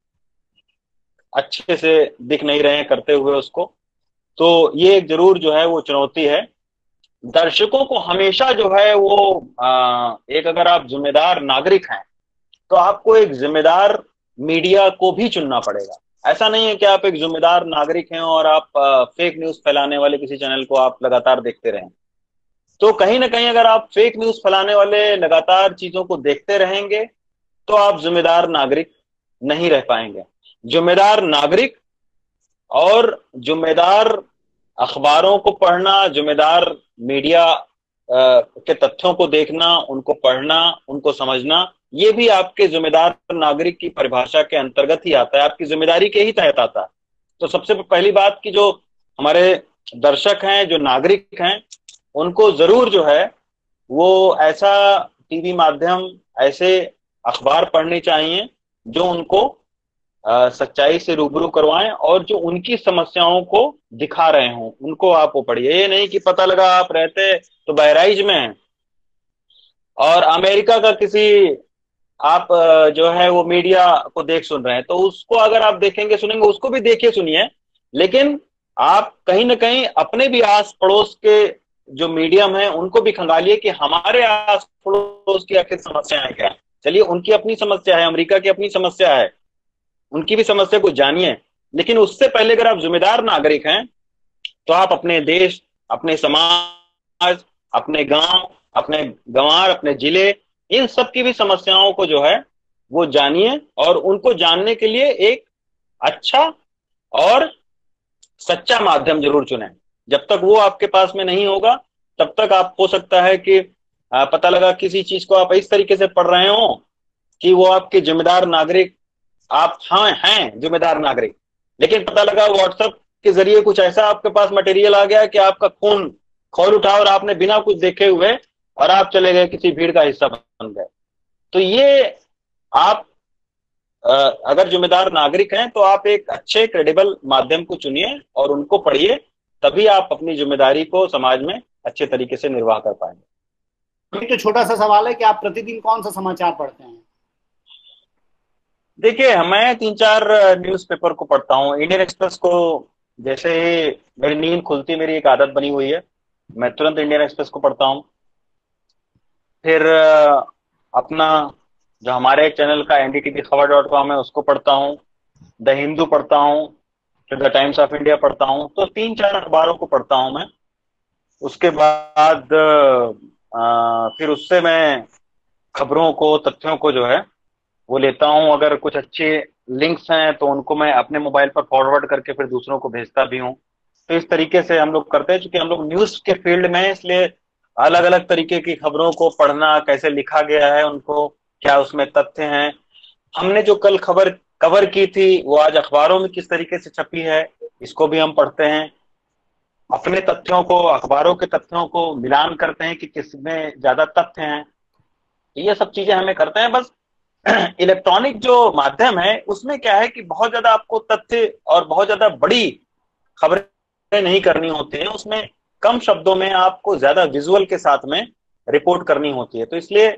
अच्छे से दिख नहीं रहे हैं करते हुए उसको, तो ये एक जरूर जो है वो चुनौती है। दर्शकों को हमेशा जो है वो एक अगर आप जिम्मेदार नागरिक हैं तो आपको एक जिम्मेदार मीडिया को भी चुनना पड़ेगा। ऐसा नहीं है कि आप एक जिम्मेदार नागरिक हैं और आप फेक न्यूज फैलाने वाले किसी चैनल को आप लगातार देखते रहें। तो कहीं ना कहीं अगर आप फेक न्यूज फैलाने वाले लगातार चीजों को देखते रहेंगे तो आप जिम्मेदार नागरिक नहीं रह पाएंगे। जिम्मेदार नागरिक और जिम्मेदार अखबारों को पढ़ना, जिम्मेदार मीडिया के तथ्यों को देखना, उनको पढ़ना, उनको समझना, ये भी आपके जिम्मेदार नागरिक की परिभाषा के अंतर्गत ही आता है, आपकी जिम्मेदारी के ही तहत आता है। तो सबसे पहली बात कि जो हमारे दर्शक हैं, जो नागरिक हैं, उनको जरूर जो है वो ऐसा टीवी माध्यम, ऐसे अखबार पढ़ने चाहिए जो उनको सच्चाई से रूबरू करवाएं और जो उनकी समस्याओं को दिखा रहे हों, उनको आप वो पढ़िए। ये नहीं कि पता लगा आप रहते तो बहराइच में हैं और अमेरिका का किसी आप जो है वो मीडिया को देख सुन रहे हैं, तो उसको अगर आप देखेंगे सुनेंगे, उसको भी देखिए सुनिए, लेकिन आप कहीं ना कहीं अपने भी आस पड़ोस के जो मीडियम है उनको भी खंगालिए कि हमारे आस पड़ोस की आखिर समस्याएं क्या है। चलिए, उनकी अपनी समस्या है, अमेरिका की अपनी समस्या है, उनकी भी समस्या को जानिए। लेकिन उससे पहले अगर आप जिम्मेदार नागरिक हैं तो आप अपने देश, अपने समाज, अपने गांव, अपने गंवार, अपने जिले, इन सब की भी समस्याओं को जो है वो जानिए, और उनको जानने के लिए एक अच्छा और सच्चा माध्यम जरूर चुनें। जब तक वो आपके पास में नहीं होगा तब तक आप, हो सकता है कि पता लगा किसी चीज को आप इस तरीके से पढ़ रहे हो कि वो आपके जिम्मेदार नागरिक, आप हाँ हैं जिम्मेदार नागरिक, लेकिन पता लगा व्हाट्सएप के जरिए कुछ ऐसा आपके पास मटेरियल आ गया कि आपका खून खौल उठा और आपने बिना कुछ देखे हुए और आप चले गए किसी भीड़ का हिस्सा बन गए। तो ये आप अगर जिम्मेदार नागरिक हैं तो आप एक अच्छे क्रेडिबल माध्यम को चुनिए और उनको पढ़िए, तभी आप अपनी जिम्मेदारी को समाज में अच्छे तरीके से निर्वाह कर पाएंगे। तो छोटा सा सवाल है कि आप प्रतिदिन कौन सा समाचार पढ़ते हैं? देखिए, मैं 3-4 न्यूज़पेपर को पढ़ता हूँ। इंडियन एक्सप्रेस को जैसे ही मेरी नींद खुलती, मेरी एक आदत बनी हुई है, मैं तुरंत इंडियन एक्सप्रेस को पढ़ता हूँ। फिर अपना जो हमारे चैनल का ndtvkhबर.com है उसको पढ़ता हूँ, द हिंदू पढ़ता हूँ, फिर द टाइम्स ऑफ इंडिया पढ़ता हूँ। तो 3-4 अखबारों को पढ़ता हूँ मैं। उसके बाद फिर उससे मैं खबरों को, तथ्यों को जो है वो लेता हूँ। अगर कुछ अच्छे लिंक्स हैं तो उनको मैं अपने मोबाइल पर फॉरवर्ड करके फिर दूसरों को भेजता भी हूँ। तो इस तरीके से हम लोग करते हैं, क्योंकि हम लोग न्यूज के फील्ड में हैं, इसलिए अलग अलग तरीके की खबरों को पढ़ना, कैसे लिखा गया है उनको, क्या उसमें तथ्य हैं, हमने जो कल खबर कवर की थी वो आज अखबारों में किस तरीके से छपी है, इसको भी हम पढ़ते हैं। अपने तथ्यों को, अखबारों के तथ्यों को मिलान करते हैं कि किसमें ज्यादा तथ्य हैं। ये सब चीजें हमें करते हैं। बस इलेक्ट्रॉनिक जो माध्यम है उसमें क्या है कि बहुत ज्यादा आपको तथ्य और बहुत ज्यादा बड़ी खबरें नहीं करनी होती है, उसमें कम शब्दों में आपको ज्यादा विजुअल के साथ में रिपोर्ट करनी होती है। तो इसलिए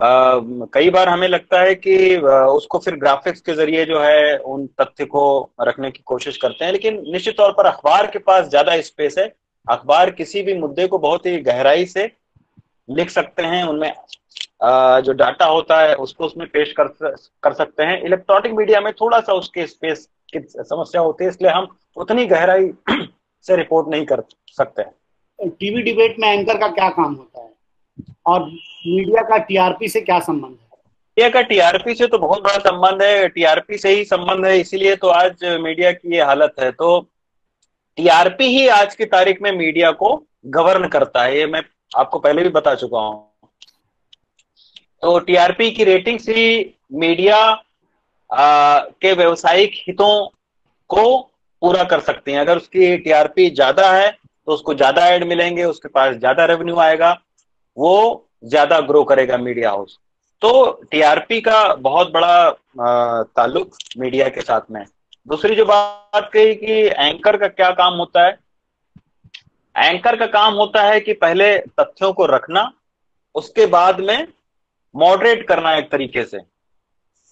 कई बार हमें लगता है कि उसको फिर ग्राफिक्स के जरिए जो है उन तथ्य को रखने की कोशिश करते हैं, लेकिन निश्चित तौर पर अखबार के पास ज्यादा स्पेस है। अखबार किसी भी मुद्दे को बहुत ही गहराई से लिख सकते हैं, उनमें जो डाटा होता है उसको उसमें पेश कर सकते हैं। इलेक्ट्रॉनिक मीडिया में थोड़ा सा उसके स्पेस की समस्या होती है, इसलिए हम उतनी गहराई से रिपोर्ट नहीं कर सकते हैं। टीवी डिबेट में एंकर का क्या काम होता है और मीडिया का टीआरपी से क्या संबंध है? मीडिया का टीआरपी से तो बहुत बड़ा संबंध है, टीआरपी से ही संबंध है, इसीलिए तो आज मीडिया की ये हालत है। तो टीआरपी ही आज की तारीख में मीडिया को गवर्न करता है, ये मैं आपको पहले भी बता चुका हूं। तो टीआरपी की रेटिंग से मीडिया के व्यवसायिक हितों को पूरा कर सकती हैं। अगर उसकी टीआरपी ज्यादा है तो उसको ज्यादा ऐड मिलेंगे, उसके पास ज्यादा रेवेन्यू आएगा, वो ज्यादा ग्रो करेगा मीडिया हाउस। तो टीआरपी का बहुत बड़ा ताल्लुक मीडिया के साथ में। दूसरी जो बात कही कि एंकर का क्या काम होता है, एंकर का काम होता है कि पहले तथ्यों को रखना, उसके बाद में मॉडरेट करना एक तरीके से,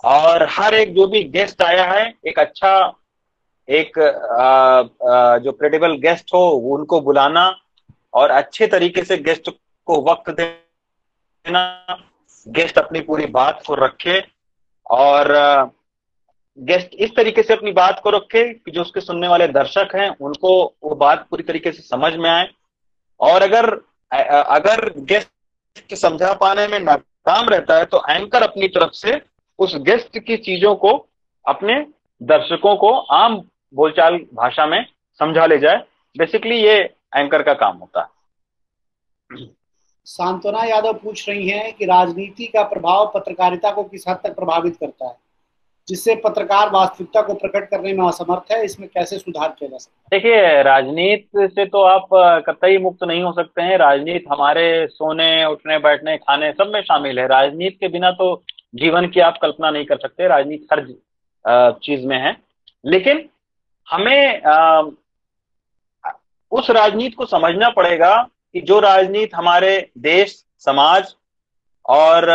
और हर एक जो भी गेस्ट आया है एक अच्छा, एक जो क्रेडिबल गेस्ट हो उनको बुलाना और अच्छे तरीके से गेस्ट को वक्त देना, गेस्ट अपनी पूरी बात को रखे और गेस्ट इस तरीके से अपनी बात को रखे कि जो उसके सुनने वाले दर्शक हैं उनको वो बात पूरी तरीके से समझ में आए। और अगर गेस्ट समझा पाने में नाकाम रहता है तो एंकर अपनी तरफ से उस गेस्ट की चीजों को अपने दर्शकों को आम बोलचाल भाषा में समझा ले जाए। बेसिकली ये एंकर का काम होता है। सांत्वना यादव पूछ रही हैं कि राजनीति का प्रभाव पत्रकारिता को किस हद तक प्रभावित करता है, जिससे पत्रकार वास्तविकता को प्रकट करने में असमर्थ है, इसमें कैसे सुधार किया जा सकता है? देखिए, राजनीति से तो आप कतई मुक्त नहीं हो सकते हैं। राजनीति हमारे सोने, उठने, बैठने, खाने सब में शामिल है। राजनीति के बिना तो जीवन की आप कल्पना नहीं कर सकते। राजनीति हर चीज में है, लेकिन हमें उस राजनीति को समझना पड़ेगा कि जो राजनीति हमारे देश, समाज और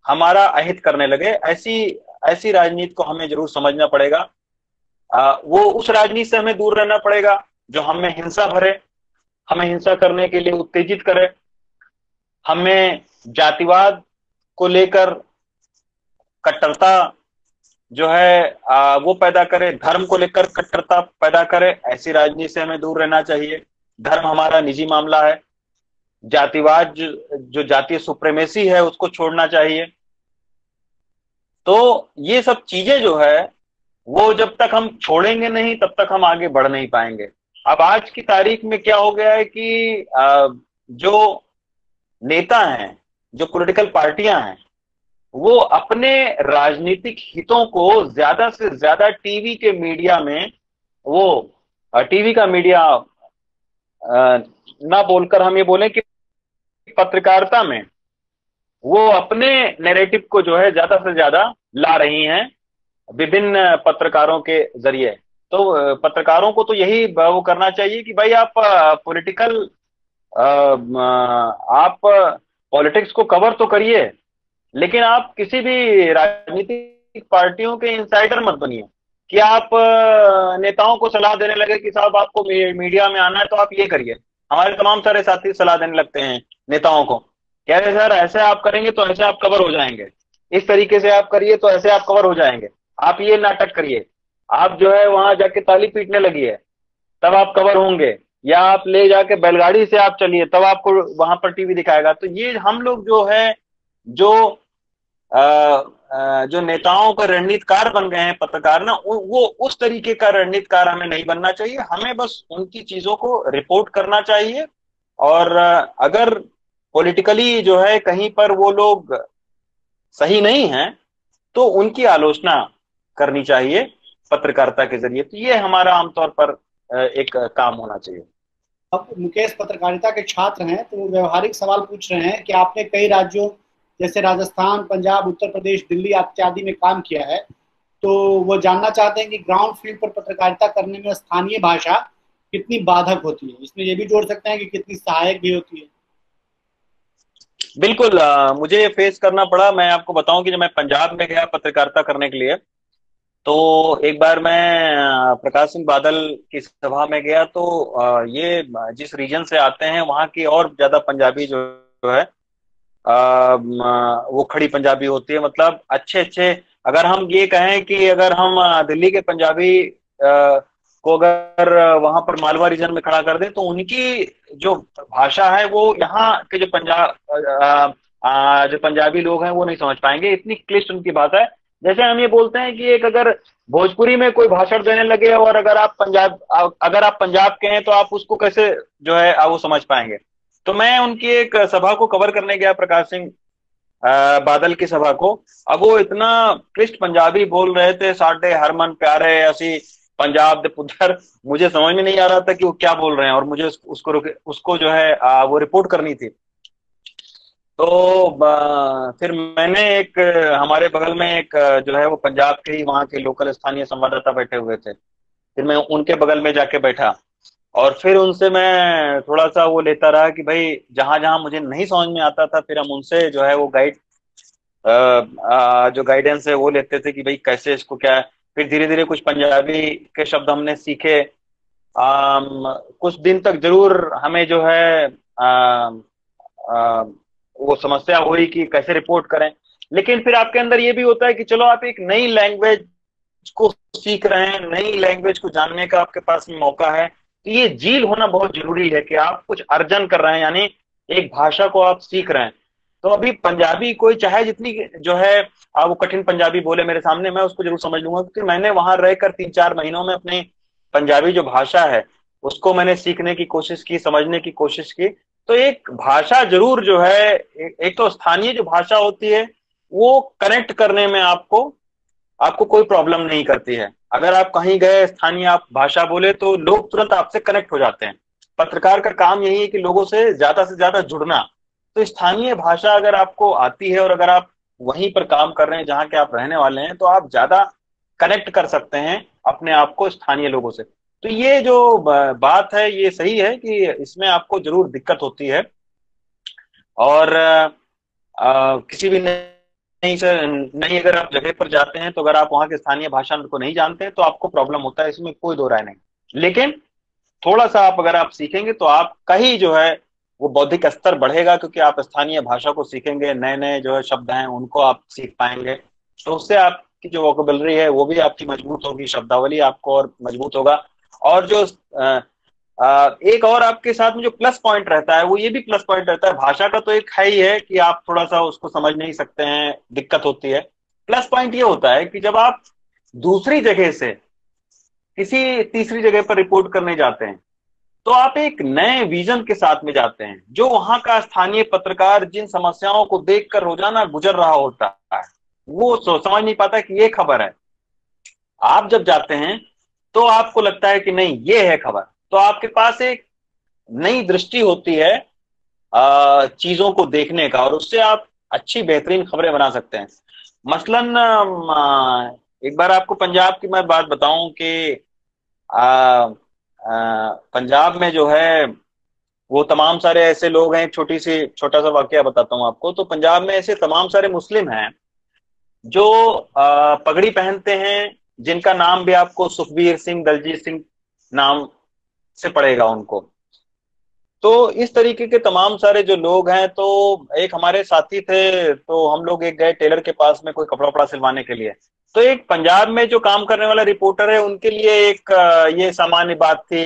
हमारा अहित करने लगे, ऐसी राजनीति को हमें जरूर समझना पड़ेगा। वो उस राजनीति से हमें दूर रहना पड़ेगा जो हमें हिंसा भरे, हमें हिंसा करने के लिए उत्तेजित करे, हमें जातिवाद को लेकर कट्टरता जो है वो पैदा करे, धर्म को लेकर कट्टरता पैदा करे, ऐसी राजनीति से हमें दूर रहना चाहिए। धर्म हमारा निजी मामला है। जातिवाद जो जातीय सुप्रीमेसी है उसको छोड़ना चाहिए। तो ये सब चीजें जो है वो जब तक हम छोड़ेंगे नहीं तब तक हम आगे बढ़ नहीं पाएंगे। अब आज की तारीख में क्या हो गया है कि जो नेता हैं, जो पॉलिटिकल पार्टियां हैं, वो अपने राजनीतिक हितों को ज्यादा से ज्यादा टीवी के मीडिया में, वो टीवी का मीडिया ना बोलकर हम ये बोलें कि पत्रकारिता में वो अपने नैरेटिव को जो है ज्यादा से ज्यादा ला रही हैं विभिन्न पत्रकारों के जरिए। तो पत्रकारों को तो यही वो करना चाहिए कि भाई आप पॉलिटिकल आप पॉलिटिक्स को कवर तो करिए, लेकिन आप किसी भी राजनीतिक पार्टियों के इनसाइडर मत बनिए कि आप नेताओं को सलाह देने लगे कि साहब आपको मीडिया में आना है तो आप ये करिए। हमारे तमाम सारे साथी सलाह देने लगते हैं नेताओं को, कह रहे सर ऐसे आप करेंगे तो ऐसे आप कवर हो जाएंगे, इस तरीके से आप करिए तो ऐसे आप कवर हो जाएंगे, आप ये नाटक करिए, आप जो है वहां जाके ताली पीटने लगी है तब आप कवर होंगे, या आप ले जाके बैलगाड़ी से आप चलिए तब आपको वहां पर टीवी दिखाएगा। तो ये हम लोग जो है जो जो नेताओं का रणनीतिकार बन गए हैं पत्रकार ना, वो उस तरीके का रणनीतिकार हमें नहीं बनना चाहिए। हमें बस उनकी चीजों को रिपोर्ट करना चाहिए, और अगर पॉलिटिकली जो है कहीं पर वो लोग सही नहीं हैं तो उनकी आलोचना करनी चाहिए पत्रकारिता के जरिए। तो ये हमारा आमतौर पर एक काम होना चाहिए। अब मुकेश पत्रकारिता के छात्र हैं तो वो व्यवहारिक सवाल पूछ रहे हैं कि आपने कई राज्यों जैसे राजस्थान, पंजाब, उत्तर प्रदेश, दिल्ली इत्यादि में काम किया है, तो वो जानना चाहते हैं कि ग्राउंड फील्ड पर पत्रकारिता करने में स्थानीय भाषा कितनी बाधक होती है। इसमें ये भी जोड़ सकते हैं कि कितनी सहायक भी होती है। बिल्कुल, मुझे ये फेस करना पड़ा। मैं आपको बताऊं कि जब मैं पंजाब में गया पत्रकारिता करने के लिए, तो एक बार मैं प्रकाश सिंह बादल की सभा में गया, तो ये जिस रीजन से आते हैं वहां की और ज्यादा पंजाबी जो है वो खड़ी पंजाबी होती है। मतलब अच्छे अच्छे, अगर हम ये कहें कि अगर हम दिल्ली के पंजाबी को अगर वहां पर मालवा रीजन में खड़ा कर दें तो उनकी जो भाषा है वो यहाँ के जो पंजाबी लोग हैं वो नहीं समझ पाएंगे, इतनी क्लिष्ट उनकी भाषा है। जैसे हम ये बोलते हैं कि एक अगर भोजपुरी में कोई भाषण देने लगे और अगर आप पंजाब के हैं तो आप उसको कैसे जो है वो समझ पाएंगे। तो मैं उनकी एक सभा को कवर करने गया, प्रकाश सिंह बादल की सभा को। अब वो इतना क्लिष्ट पंजाबी बोल रहे थे, साढ़े हरमन प्यारे ऐसी पंजाब दे पुत्र, मुझे समझ में नहीं आ रहा था कि वो क्या बोल रहे हैं, और मुझे उसको जो है वो रिपोर्ट करनी थी। तो फिर मैंने एक हमारे बगल में एक जो है वो पंजाब के ही वहाँ के लोकल स्थानीय संवाददाता बैठे हुए थे, फिर मैं उनके बगल में जाके बैठा और फिर उनसे मैं थोड़ा सा वो लेता रहा कि भाई जहां जहां मुझे नहीं समझ में आता था फिर हम उनसे जो है वो जो गाइडेंस है वो लेते थे कि भाई कैसे इसको क्या है। फिर धीरे धीरे कुछ पंजाबी के शब्द हमने सीखे। कुछ दिन तक जरूर हमें जो है वो समस्या हुई कि कैसे रिपोर्ट करें, लेकिन फिर आपके अंदर ये भी होता है कि चलो आप एक नई लैंग्वेज को सीख रहे हैं, नई लैंग्वेज को जानने का आपके पास में मौका है। तो ये जील होना बहुत जरूरी है कि आप कुछ अर्जन कर रहे हैं, यानी एक भाषा को आप सीख रहे हैं। तो अभी पंजाबी कोई चाहे जितनी जो है वो कठिन पंजाबी बोले मेरे सामने, मैं उसको जरूर समझ लूंगा, क्योंकि मैंने वहां रहकर 3-4 महीनों में अपनी पंजाबी जो भाषा है उसको मैंने सीखने की कोशिश की, समझने की कोशिश की। तो एक भाषा जरूर जो है एक तो स्थानीय जो भाषा होती है वो कनेक्ट करने में आपको कोई प्रॉब्लम नहीं करती है। अगर आप कहीं गए स्थानीय आप भाषा बोले तो लोग तुरंत आपसे कनेक्ट हो जाते हैं। पत्रकार का काम यही है कि लोगों से ज्यादा जुड़ना। तो स्थानीय भाषा अगर आपको आती है और अगर आप वहीं पर काम कर रहे हैं जहां के आप रहने वाले हैं तो आप ज्यादा कनेक्ट कर सकते हैं अपने आप को स्थानीय लोगों से। तो ये जो बात है ये सही है कि इसमें आपको जरूर दिक्कत होती है, और किसी भी नहीं अगर आप जगह पर जाते हैं तो अगर आप वहां के स्थानीय भाषा को नहीं जानते हैं तो आपको प्रॉब्लम होता है, इसमें कोई दो राय नहीं। लेकिन थोड़ा सा आप अगर आप सीखेंगे तो आपका ही जो है वो बौद्धिक स्तर बढ़ेगा, क्योंकि आप स्थानीय भाषा को सीखेंगे, नए नए जो है शब्द हैं उनको आप सीख पाएंगे। तो उससे आपकी जो वोकेबलरी है वो भी आपकी मजबूत होगी, शब्दावली आपको और मजबूत होगा। और जो एक और आपके साथ में जो प्लस पॉइंट रहता है वो ये भी प्लस पॉइंट रहता है, भाषा का तो एक है ही है कि आप थोड़ा सा उसको समझ नहीं सकते हैं, दिक्कत होती है। प्लस पॉइंट ये होता है कि जब आप दूसरी जगह से किसी तीसरी जगह पर रिपोर्ट करने जाते हैं तो आप एक नए विजन के साथ में जाते हैं, जो वहां का स्थानीय पत्रकार जिन समस्याओं को देखकर रोजाना गुजर रहा होता है वो समझ नहीं पाता कि ये खबर है। आप जब जाते हैं तो आपको लगता है कि नहीं ये है खबर, तो आपके पास एक नई दृष्टि होती है चीजों को देखने का, और उससे आप अच्छी बेहतरीन खबरें बना सकते हैं। मसलन एक बार आपको पंजाब की मैं बात बताऊं कि पंजाब में जो है वो तमाम सारे ऐसे लोग हैं, छोटा सा वाकया बताता हूँ आपको। तो पंजाब में ऐसे तमाम सारे मुस्लिम हैं जो पगड़ी पहनते हैं, जिनका नाम भी आपको सुखबीर सिंह, दलजीत सिंह नाम से पड़ेगा उनको। तो इस तरीके के तमाम सारे जो लोग हैं, तो एक हमारे साथी थे, तो हम लोग एक गए टेलर के पास में कोई कपड़ा वपड़ा सिलवाने के लिए। तो एक पंजाब में जो काम करने वाला रिपोर्टर है उनके लिए एक ये सामान्य बात थी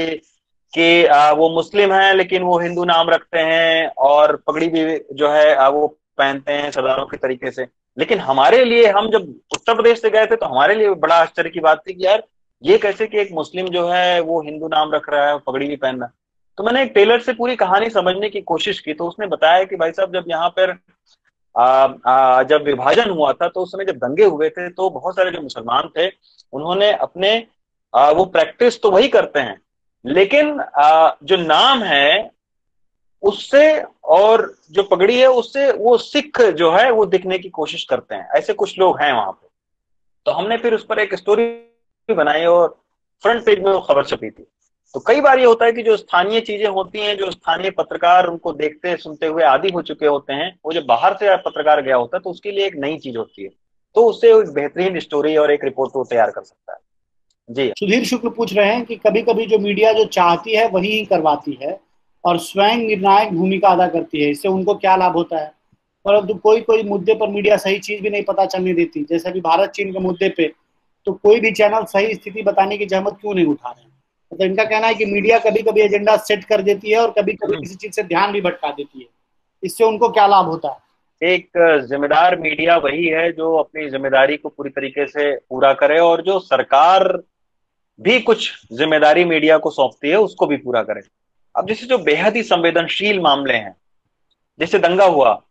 कि वो मुस्लिम हैं लेकिन वो हिंदू नाम रखते हैं और पगड़ी भी जो है वो पहनते हैं सरदारों के तरीके से। लेकिन हमारे लिए, हम जब उत्तर प्रदेश से गए थे तो हमारे लिए बड़ा आश्चर्य की बात थी कि यार ये कैसे कि एक मुस्लिम जो है वो हिंदू नाम रख रहा है, पगड़ी भी पहन रहा है। तो मैंने एक टेलर से पूरी कहानी समझने की कोशिश की, तो उसने बताया कि भाई साहब जब यहाँ पर जब विभाजन हुआ था तो उस समय जब दंगे हुए थे तो बहुत सारे जो मुसलमान थे उन्होंने अपने वो प्रैक्टिस तो वही करते हैं, लेकिन जो नाम है उससे और जो पगड़ी है उससे वो सिख जो है वो दिखने की कोशिश करते हैं। ऐसे कुछ लोग हैं वहां पे। तो हमने फिर उस पर एक स्टोरी बनाई और फ्रंट पेज में वो खबर छपी थी। तो कई बार ये होता है कि जो स्थानीय चीजें होती हैं, जो स्थानीय पत्रकार उनको देखते सुनते हुए आदी हो चुके होते हैं, वो जब बाहर से पत्रकार गया होता है तो उसके लिए एक नई चीज होती है, तो उससे एक बेहतरीन स्टोरी और एक रिपोर्ट वो तैयार कर सकता है। जी। सुधीर शुक्ल पूछ रहे हैं कि कभी कभी जो मीडिया जो चाहती है वही ही करवाती है और स्वयं निर्णायक भूमिका अदा करती है, इससे उनको क्या लाभ होता है? परंतु कोई कोई मुद्दे पर मीडिया सही चीज भी नहीं पता चलने देती, जैसे अभी भारत चीन के मुद्दे पे तो कोई भी चैनल सही स्थिति बताने की जहमत क्यों नहीं उठा रहे हैं? मतलब इनका कहना है कि मीडिया कभी कभी एजेंडा सेट कर देती है और कभी कभी किसी चीज से ध्यान भी भटका देती है, इससे उनको क्या लाभ होता है? एक जिम्मेदार मीडिया वही है जो अपनी जिम्मेदारी को पूरी तरीके से पूरा करे, और जो सरकार भी कुछ जिम्मेदारी मीडिया को सौंपती है उसको भी पूरा करे। अब जैसे जो बेहद ही संवेदनशील मामले हैं, जैसे दंगा हुआ,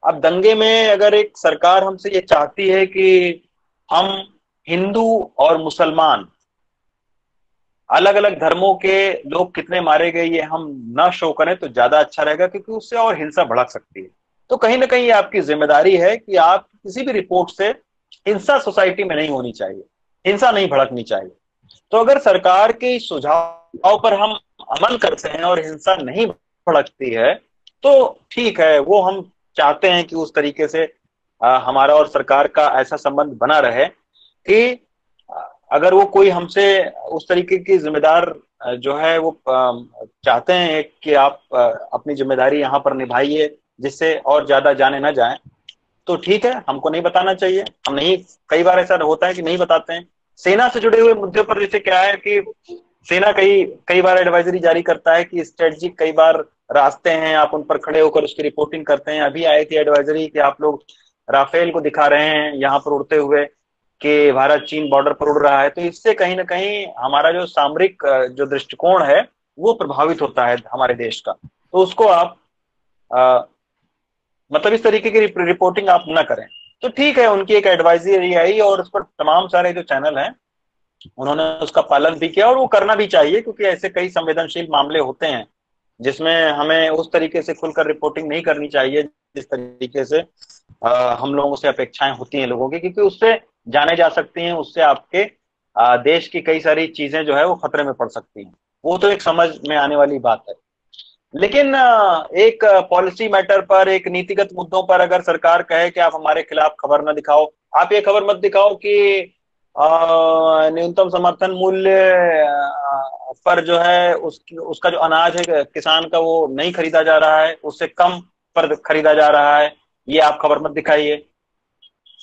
अब दंगे में अगर एक सरकार हमसे ये चाहती है कि हम हिंदू और मुसलमान अलग अलग धर्मों के लोग कितने मारे गए ये हम ना शो करें तो ज्यादा अच्छा रहेगा, क्योंकि उससे और हिंसा भड़क सकती है। तो कहीं ना कहीं आपकी जिम्मेदारी है कि आप किसी भी रिपोर्ट से, हिंसा सोसाइटी में नहीं होनी चाहिए, हिंसा नहीं भड़कनी चाहिए। तो अगर सरकार के सुझाव पर हम अमल करते हैं और हिंसा नहीं भड़कती है तो ठीक है, वो हम चाहते हैं कि उस तरीके से हमारा और सरकार का ऐसा संबंध बना रहे कि अगर वो कोई हमसे उस तरीके की जिम्मेदार जो है वो चाहते हैं कि आप अपनी जिम्मेदारी यहाँ पर निभाइए जिससे और ज्यादा जाने ना जाए, तो ठीक है, हमको नहीं बताना चाहिए। हम नहीं, कई बार ऐसा होता है कि नहीं बताते हैं। सेना से जुड़े हुए मुद्दे पर जैसे क्या है कि सेना कई कई बार एडवाइजरी जारी करता है कि स्ट्रेटजिक कई बार रास्ते हैं, आप उन पर खड़े होकर उसकी रिपोर्टिंग करते हैं। अभी आई थी एडवाइजरी कि आप लोग राफेल को दिखा रहे हैं यहाँ पर उड़ते हुए कि भारत चीन बॉर्डर पर उड़ रहा है, तो इससे कहीं ना कहीं हमारा जो सामरिक जो दृष्टिकोण है वो प्रभावित होता है हमारे देश का। तो उसको आप मतलब इस तरीके की रिपोर्टिंग आप ना करें। तो ठीक है, उनकी एक एडवाइजरी आई और उस पर तमाम सारे जो चैनल हैं उन्होंने उसका पालन भी किया, और वो करना भी चाहिए, क्योंकि ऐसे कई संवेदनशील मामले होते हैं जिसमें हमें उस तरीके से खुलकर रिपोर्टिंग नहीं करनी चाहिए जिस तरीके से हम लोगों से अपेक्षाएं होती हैं लोगों की, क्योंकि उससे जाने जा सकती हैं, उससे आपके देश की कई सारी चीजें जो है वो खतरे में पड़ सकती हैं। वो तो एक समझ में आने वाली बात है। लेकिन एक पॉलिसी मैटर पर, एक नीतिगत मुद्दों पर अगर सरकार कहे कि आप हमारे खिलाफ खबर न दिखाओ, आप ये खबर मत दिखाओ कि न्यूनतम समर्थन मूल्य पर जो है उसका जो अनाज है किसान का वो नहीं खरीदा जा रहा है, उससे कम पर खरीदा जा रहा है, ये आप खबर मत दिखाइए।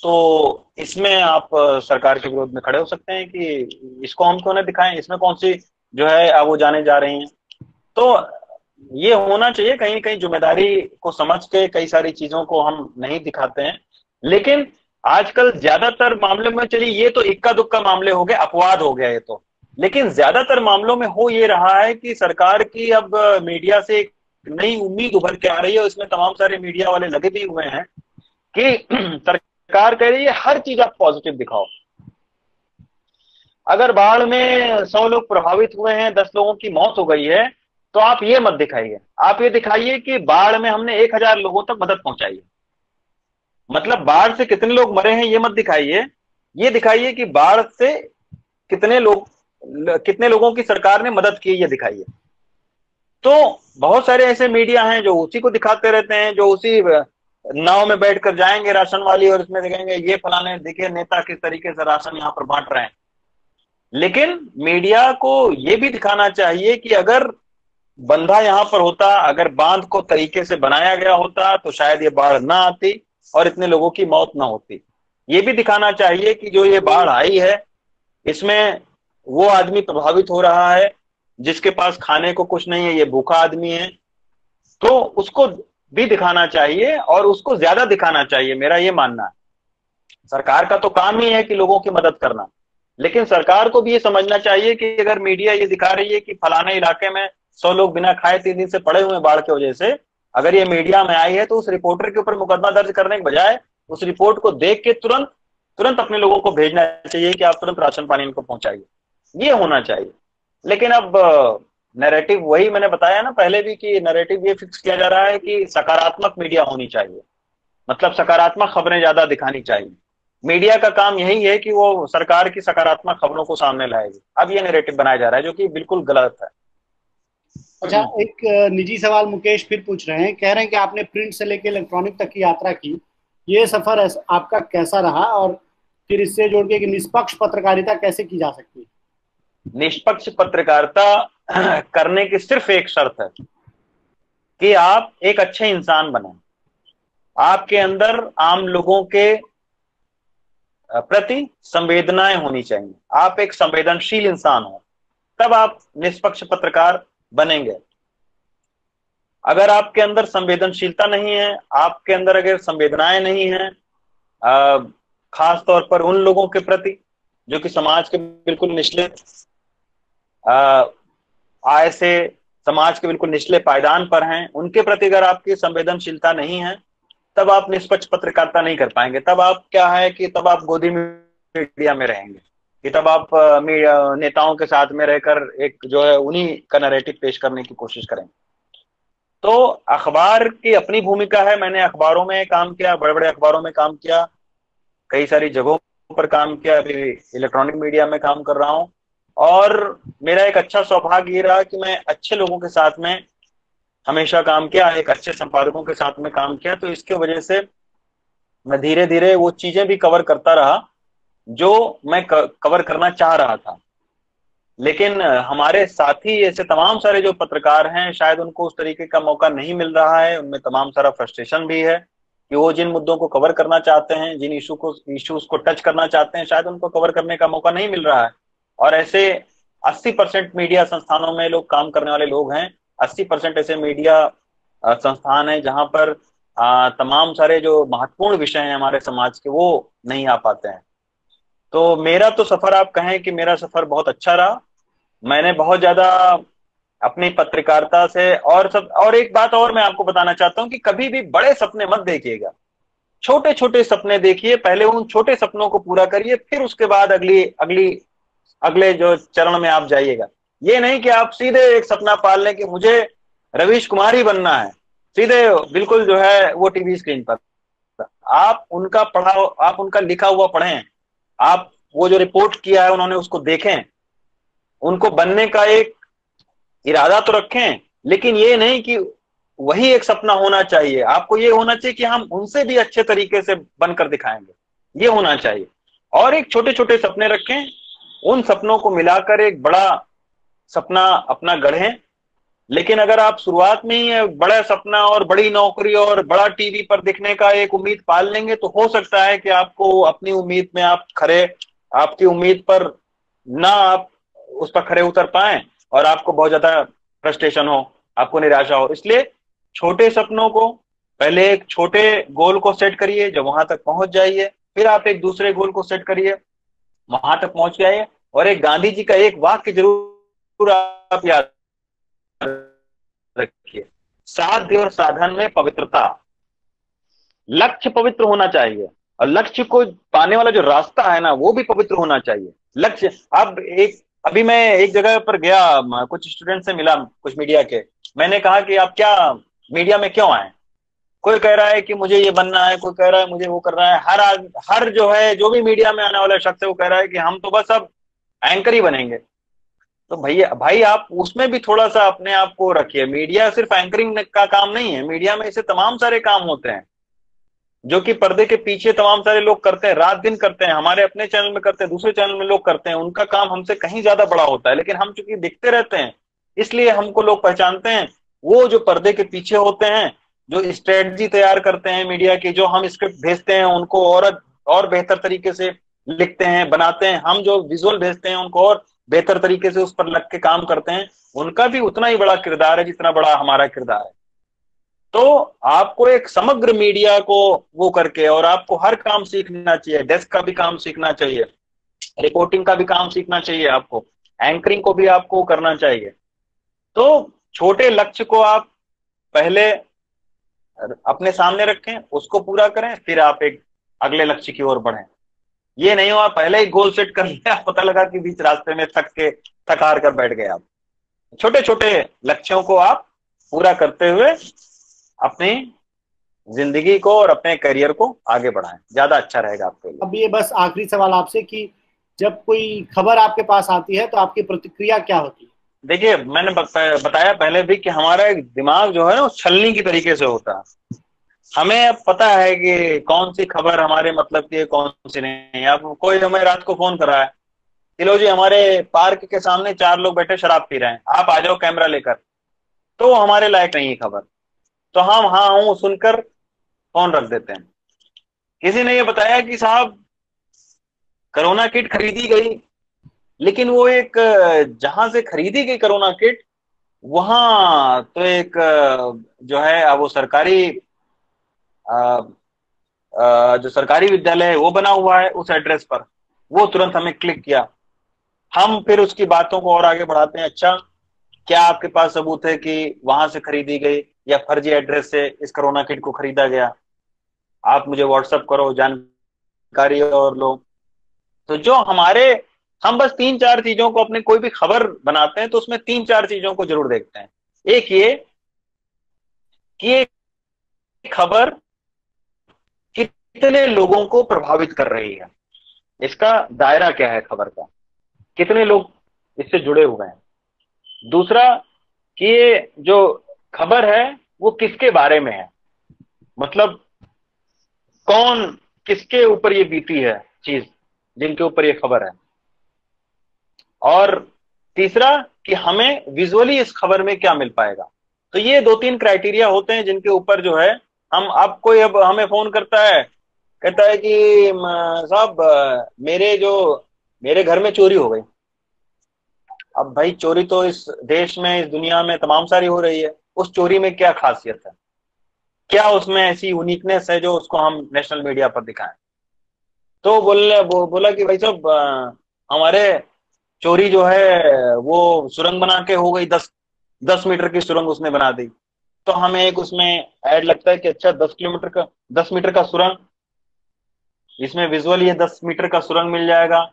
तो इसमें आप सरकार के विरोध में खड़े हो सकते हैं कि इसको हम क्यों ना दिखाएं, इसमें कौन सी जो है वो जाने जा रही हैं। तो ये होना चाहिए, कहीं कहीं जिम्मेदारी को समझ के कई सारी चीजों को हम नहीं दिखाते हैं। लेकिन आजकल ज्यादातर मामलों में, चलिए ये तो इक्का दुक्का मामले हो गए, अपवाद हो गया ये तो, लेकिन ज्यादातर मामलों में हो ये रहा है कि सरकार की अब मीडिया से एक नई उम्मीद उभर के आ रही है, इसमें तमाम सारे मीडिया वाले लगे भी हुए हैं कि सरकार कह रही है हर चीज आप पॉजिटिव दिखाओ। अगर बाढ़ में 100 लोग प्रभावित हुए हैं, 10 लोगों की मौत हो गई है, तो आप ये मत दिखाइए, आप ये दिखाइए कि बाढ़ में हमने 1000 लोगों तक मदद पहुंचाई है। मतलब बाढ़ से कितने लोग मरे हैं ये मत दिखाइए, ये दिखाइए कि बाढ़ से कितने लोगों की सरकार ने मदद की, ये दिखाइए। तो बहुत सारे ऐसे मीडिया हैं जो उसी को दिखाते रहते हैं, जो उसी नाव में बैठकर जाएंगे राशन वाली और इसमें दिखेंगे ये फलाने देखिए नेता किस तरीके से राशन यहाँ पर बांट रहे हैं। लेकिन मीडिया को ये भी दिखाना चाहिए कि अगर बंधा यहां पर होता, अगर बांध को तरीके से बनाया गया होता तो शायद ये बाढ़ ना आती और इतने लोगों की मौत ना होती। ये भी दिखाना चाहिए कि जो ये बाढ़ आई है इसमें वो आदमी प्रभावित हो रहा है जिसके पास खाने को कुछ नहीं है, ये भूखा आदमी है, तो उसको भी दिखाना चाहिए और उसको ज्यादा दिखाना चाहिए, मेरा ये मानना है। सरकार का तो काम ही है कि लोगों की मदद करना, लेकिन सरकार को भी ये समझना चाहिए कि अगर मीडिया ये दिखा रही है कि फलाने इलाके में 100 लोग बिना खाए 3 दिन से पड़े हुए बाढ़ की वजह से, अगर ये मीडिया में आई है तो उस रिपोर्टर के ऊपर मुकदमा दर्ज करने के बजाय उस रिपोर्ट को देख के तुरंत तुरंत अपने लोगों को भेजना चाहिए कि आप तुरंत राशन पानी इनको पहुंचाइए, ये होना चाहिए। लेकिन अब नैरेटिव वही मैंने बताया ना पहले भी कि नैरेटिव ये फिक्स किया जा रहा है कि सकारात्मक मीडिया होनी चाहिए, मतलब सकारात्मक खबरें ज्यादा दिखानी चाहिए। मीडिया का काम यही है कि वो सरकार की सकारात्मक खबरों को सामने लाएगी। अब ये नैरेटिव बनाया जा रहा है जो कि बिल्कुल गलत है। अच्छा, एक निजी सवाल मुकेश फिर पूछ रहे हैं, कह रहे हैं कि आपने प्रिंट से लेकर इलेक्ट्रॉनिक तक की यात्रा की, ये सफर आपका कैसा रहा, और फिर इससे जोड़ के कि निष्पक्ष पत्रकारिता कैसे की जा सकती है? निष्पक्ष पत्रकारिता करने की सिर्फ एक शर्त है कि आप एक अच्छे इंसान बने, आपके अंदर आम लोगों के प्रति संवेदनाएं होनी चाहिए, आप एक संवेदनशील इंसान हो, तब आप निष्पक्ष पत्रकार बनेंगे। अगर आपके अंदर संवेदनशीलता नहीं है, आपके अंदर अगर संवेदनाएं नहीं है, खास तौर पर उन लोगों के प्रति जो कि समाज के बिल्कुल निचले आय से समाज के बिल्कुल निचले पायदान पर हैं, उनके प्रति अगर आपकी संवेदनशीलता नहीं है, तब आप निष्पक्ष पत्रकारिता नहीं कर पाएंगे। तब आप क्या है कि तब आप गोदी मीडिया में रहेंगे, कि तब आप नेताओं के साथ में रहकर एक जो है उन्हीं का नैरेटिव पेश करने की कोशिश करेंगे। तो अखबार की अपनी भूमिका है, मैंने अखबारों में काम किया, बड़े बड़े अखबारों में काम किया, कई सारी जगहों पर काम किया, अभी इलेक्ट्रॉनिक मीडिया में काम कर रहा हूं, और मेरा एक अच्छा सौभाग्य ये रहा कि मैं अच्छे लोगों के साथ में हमेशा काम किया, एक अच्छे संपादकों के साथ में काम किया, तो इसके वजह से मैं धीरे धीरे वो चीजें भी कवर करता रहा जो मैं कवर करना चाह रहा था। लेकिन हमारे साथी ऐसे तमाम सारे जो पत्रकार हैं, शायद उनको उस तरीके का मौका नहीं मिल रहा है, उनमें तमाम सारा फ्रस्ट्रेशन भी है कि वो जिन मुद्दों को कवर करना चाहते हैं, जिन इश्यूज को टच करना चाहते हैं, शायद उनको कवर करने का मौका नहीं मिल रहा है। और ऐसे 80% मीडिया संस्थानों में लोग काम करने वाले लोग हैं, 80% ऐसे मीडिया संस्थान है जहां पर तमाम सारे जो महत्वपूर्ण विषय हैं हमारे समाज के वो नहीं आ पाते हैं। तो मेरा तो सफर, आप कहें कि मेरा सफर बहुत अच्छा रहा, मैंने बहुत ज्यादा अपनी पत्रकारिता से और एक बात और मैं आपको बताना चाहता हूं कि कभी भी बड़े सपने मत देखिएगा, छोटे छोटे सपने देखिए, पहले उन छोटे सपनों को पूरा करिए, फिर उसके बाद अगले जो चरण में आप जाइएगा। ये नहीं कि आप सीधे एक सपना पाल लें कि मुझे रवीश कुमार ही बनना है, सीधे बिल्कुल जो है वो टीवी स्क्रीन पर। आप उनका लिखा हुआ पढ़ें, आप वो जो रिपोर्ट किया है उन्होंने उसको देखें, उनको बनने का एक इरादा तो रखें, लेकिन ये नहीं कि वही एक सपना होना चाहिए, आपको ये होना चाहिए कि हम उनसे भी अच्छे तरीके से बनकर दिखाएंगे, ये होना चाहिए। और एक छोटे छोटे सपने रखें, उन सपनों को मिलाकर एक बड़ा सपना अपना गढ़ें। लेकिन अगर आप शुरुआत में ही बड़ा सपना और बड़ी नौकरी और बड़ा टीवी पर दिखने का एक उम्मीद पाल लेंगे, तो हो सकता है कि आपको अपनी उम्मीद में आप खरे, आपकी उम्मीद पर ना आप उस पर खरे उतर पाए और आपको बहुत ज्यादा फ्रस्ट्रेशन हो, आपको निराशा हो। इसलिए छोटे सपनों को, पहले एक छोटे गोल को सेट करिए, जब वहां तक पहुंच जाइए फिर आप एक दूसरे गोल को सेट करिए, वहां तक पहुंच जाइए। और एक गांधी जी का एक वाक्य जरूर आप याद रखिए, साध्य और साधन में पवित्रता। लक्ष्य पवित्र होना चाहिए और लक्ष्य को पाने वाला जो रास्ता है ना, वो भी पवित्र होना चाहिए। लक्ष्य, अब एक, अभी मैं एक जगह पर गया, कुछ स्टूडेंट से मिला, कुछ मीडिया के। मैंने कहा कि आप क्या मीडिया में क्यों आए? कोई कह रहा है कि मुझे ये बनना है, कोई कह रहा है मुझे वो करना है। हर जो है, जो भी मीडिया में आने वाला शख्स है, वो कह रहा है कि हम तो बस अब एंकर ही बनेंगे। तो भैया भाई, आप उसमें भी थोड़ा सा अपने आप को रखिए। मीडिया सिर्फ एंकरिंग का काम नहीं है, मीडिया में ऐसे तमाम सारे काम होते हैं जो कि पर्दे के पीछे तमाम सारे लोग करते हैं, रात दिन करते हैं। हमारे अपने चैनल में करते हैं, दूसरे चैनल में लोग करते हैं, उनका काम हमसे कहीं ज्यादा बड़ा होता है। लेकिन हम चूंकि दिखते रहते हैं, इसलिए हमको लोग पहचानते हैं। वो जो पर्दे के पीछे होते हैं, जो स्ट्रेटजी तैयार करते हैं मीडिया की, जो हम स्क्रिप्ट भेजते हैं उनको और बेहतर तरीके से लिखते हैं, बनाते हैं, हम जो विजुअल भेजते हैं उनको और बेहतर तरीके से उस पर लग के काम करते हैं, उनका भी उतना ही बड़ा किरदार है जितना बड़ा हमारा किरदार है। तो आपको एक समग्र मीडिया को वो करके, और आपको हर काम सीखना चाहिए, डेस्क का भी काम सीखना चाहिए, रिपोर्टिंग का भी काम सीखना चाहिए, आपको एंकरिंग को भी आपको करना चाहिए। तो छोटे लक्ष्य को आप पहले अपने सामने रखें, उसको पूरा करें, फिर आप एक अगले लक्ष्य की ओर बढ़ें। ये नहीं हो आप पहले ही गोल सेट कर लिया, पता लगा कि बीच रास्ते में थक हार कर बैठ गए आप। छोटे छोटे लक्ष्यों को आप पूरा करते हुए अपनी जिंदगी को और अपने करियर को आगे बढ़ाएं, ज्यादा अच्छा रहेगा आपके लिए। अब ये बस आखिरी सवाल आपसे कि जब कोई खबर आपके पास आती है तो आपकी प्रतिक्रिया क्या होती है? देखिए, मैंने बताया पहले भी कि हमारा एक दिमाग जो है ना, वो छलनी की तरीके से होता है। हमें अब पता है कि कौन सी खबर हमारे मतलब की है, कौन सी नहीं। अब कोई हमें रात को फोन करा है, चलो जी हमारे पार्क के सामने 4 लोग बैठे शराब पी रहे हैं, आप आ जाओ कैमरा लेकर, तो हमारे लायक नहीं है खबर, तो हम हाँ हूं सुनकर फोन रख देते हैं। किसी ने ये बताया कि साहब कोरोना किट खरीदी गई, लेकिन वो एक, जहां से खरीदी गई कोरोना किट, वहां तो एक जो है वो सरकारी, जो सरकारी विद्यालय है वो बना हुआ है उस एड्रेस पर। वो तुरंत हमें क्लिक किया, हम फिर उसकी बातों को और आगे बढ़ाते हैं। अच्छा, क्या आपके पास सबूत है कि वहां से खरीदी गई या फर्जी एड्रेस से इस कोरोना किट को खरीदा गया? आप मुझे व्हाट्सएप करो, जानकारी और लो। तो जो हमारे, हम बस 3-4 चीजों को, अपने कोई भी खबर बनाते हैं तो उसमें 3-4 चीजों को जरूर देखते हैं। एक ये कि ये खबर कितने लोगों को प्रभावित कर रही है, इसका दायरा क्या है खबर का, कितने लोग इससे जुड़े हुए हैं। दूसरा कि ये जो खबर है वो किसके बारे में है, मतलब कौन, किसके ऊपर ये बीती है चीज, जिनके ऊपर ये खबर है। और तीसरा कि हमें विजुअली इस खबर में क्या मिल पाएगा। तो ये 2-3 क्राइटेरिया होते हैं जिनके ऊपर जो है हम, अब कोई अब हमें फोन करता है, कहता है कि साहब मेरे घर में चोरी हो गई। अब भाई, चोरी तो इस देश में, इस दुनिया में तमाम सारी हो रही है, उस चोरी में क्या खासियत है, क्या उसमें ऐसी यूनिकनेस है जो उसको हम नेशनल मीडिया पर दिखाएं? तो बोला कि भाई साहब, हमारे चोरी जो है वो सुरंग बना के हो गई, 10 मीटर की सुरंग उसने बना दी। तो हमें एक उसमें ऐड लगता है कि अच्छा, 10 मीटर का सुरंग, इसमें विजुअल ये 10 मीटर का सुरंग मिल जाएगा।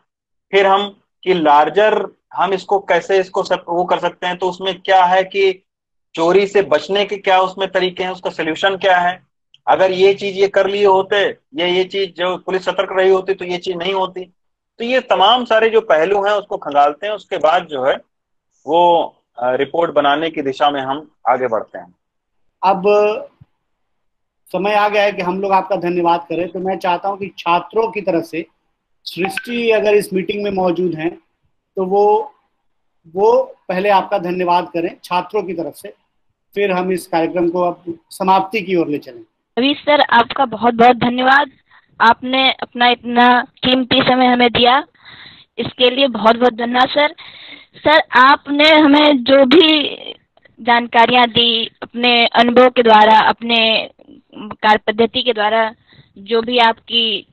फिर हम कि लार्जर, हम इसको कैसे इसको सब वो कर सकते हैं, तो उसमें क्या है कि चोरी से बचने के क्या उसमें तरीके हैं, उसका सोल्यूशन क्या है। अगर ये चीज ये कर लिए होते, ये चीज जो पुलिस सतर्क रही होती, तो ये चीज नहीं होती। तो ये तमाम सारे जो पहलू हैं उसको खंगालते हैं, उसके बाद जो है वो रिपोर्ट बनाने की दिशा में हम आगे बढ़ते हैं। अब समय आ गया है कि हम लोग आपका धन्यवाद करें, तो मैं चाहता हूं कि छात्रों की तरफ से सृष्टि अगर इस मीटिंग में मौजूद हैं तो वो पहले आपका धन्यवाद करें छात्रों की तरफ से, फिर हम इस कार्यक्रम को अब समाप्ति की ओर ले चलें। रवि सर, आपका बहुत बहुत धन्यवाद। आपने अपना इतना कीमती समय हमें दिया, इसके लिए बहुत बहुत धन्यवाद सर। सर, आपने हमें जो भी जानकारियां दी अपने अनुभव के द्वारा, अपने कार्य पद्धति के द्वारा, जो भी आपकी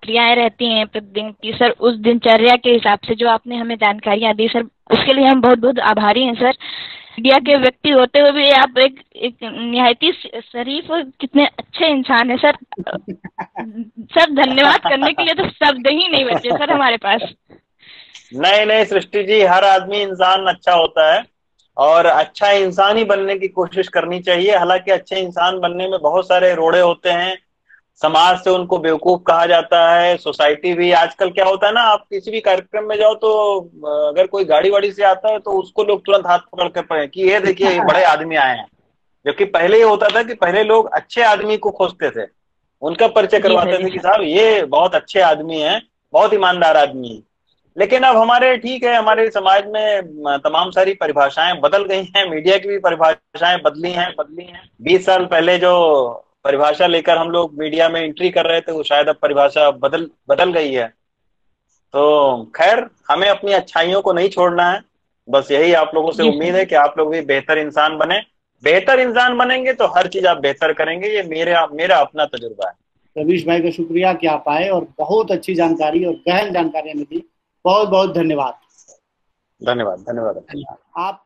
क्रियाएं रहती हैं प्रतिदिन की सर, उस दिनचर्या के हिसाब से जो आपने हमें जानकारियां दी सर, उसके लिए हम बहुत बहुत आभारी हैं सर। मीडिया के व्यक्ति होते हुए भी आप एक निहायती शरीफ और कितने अच्छे इंसान है सर। सर, धन्यवाद करने के लिए तो शब्द ही नहीं बचे सर हमारे पास। नहीं सृष्टि जी, हर आदमी इंसान अच्छा होता है और अच्छा इंसान ही बनने की कोशिश करनी चाहिए। हालांकि अच्छे इंसान बनने में बहुत सारे रोड़े होते हैं, समाज से उनको बेवकूफ कहा जाता है, सोसाइटी भी। आजकल क्या होता है ना, आप किसी भी कार्यक्रम में जाओ तो अगर कोई गाड़ी वाड़ी से आता है तो उसको लोग तुरंत हाथ पकड़ के पड़े कि ये देखिए ये बड़े आदमी आए हैं। जबकि पहले ये होता था कि पहले लोग अच्छे आदमी को खोजते थे, उनका परिचय करवाते थे कि साहब ये बहुत अच्छे आदमी हैं, बहुत ईमानदार आदमी है। लेकिन अब हमारे ठीक है, हमारे समाज में तमाम सारी परिभाषाएं बदल गई हैं, मीडिया की भी परिभाषाएं बदली हैं। 20 साल पहले जो परिभाषा लेकर हम लोग मीडिया में एंट्री कर रहे थे, वो शायद अब परिभाषा बदल गई है। तो खैर, हमें अपनी अच्छाइयों को नहीं छोड़ना है। बस यही आप लोगों से उम्मीद है कि आप लोग भी बेहतर इंसान बने। बेहतर इंसान बनेंगे तो हर चीज आप बेहतर करेंगे, ये मेरा अपना तजुर्बा है। रवीश भाई का शुक्रिया कि आप आए और बहुत अच्छी जानकारी और गहन जानकारी हमें दी। बहुत बहुत धन्यवाद। धन्यवाद। आप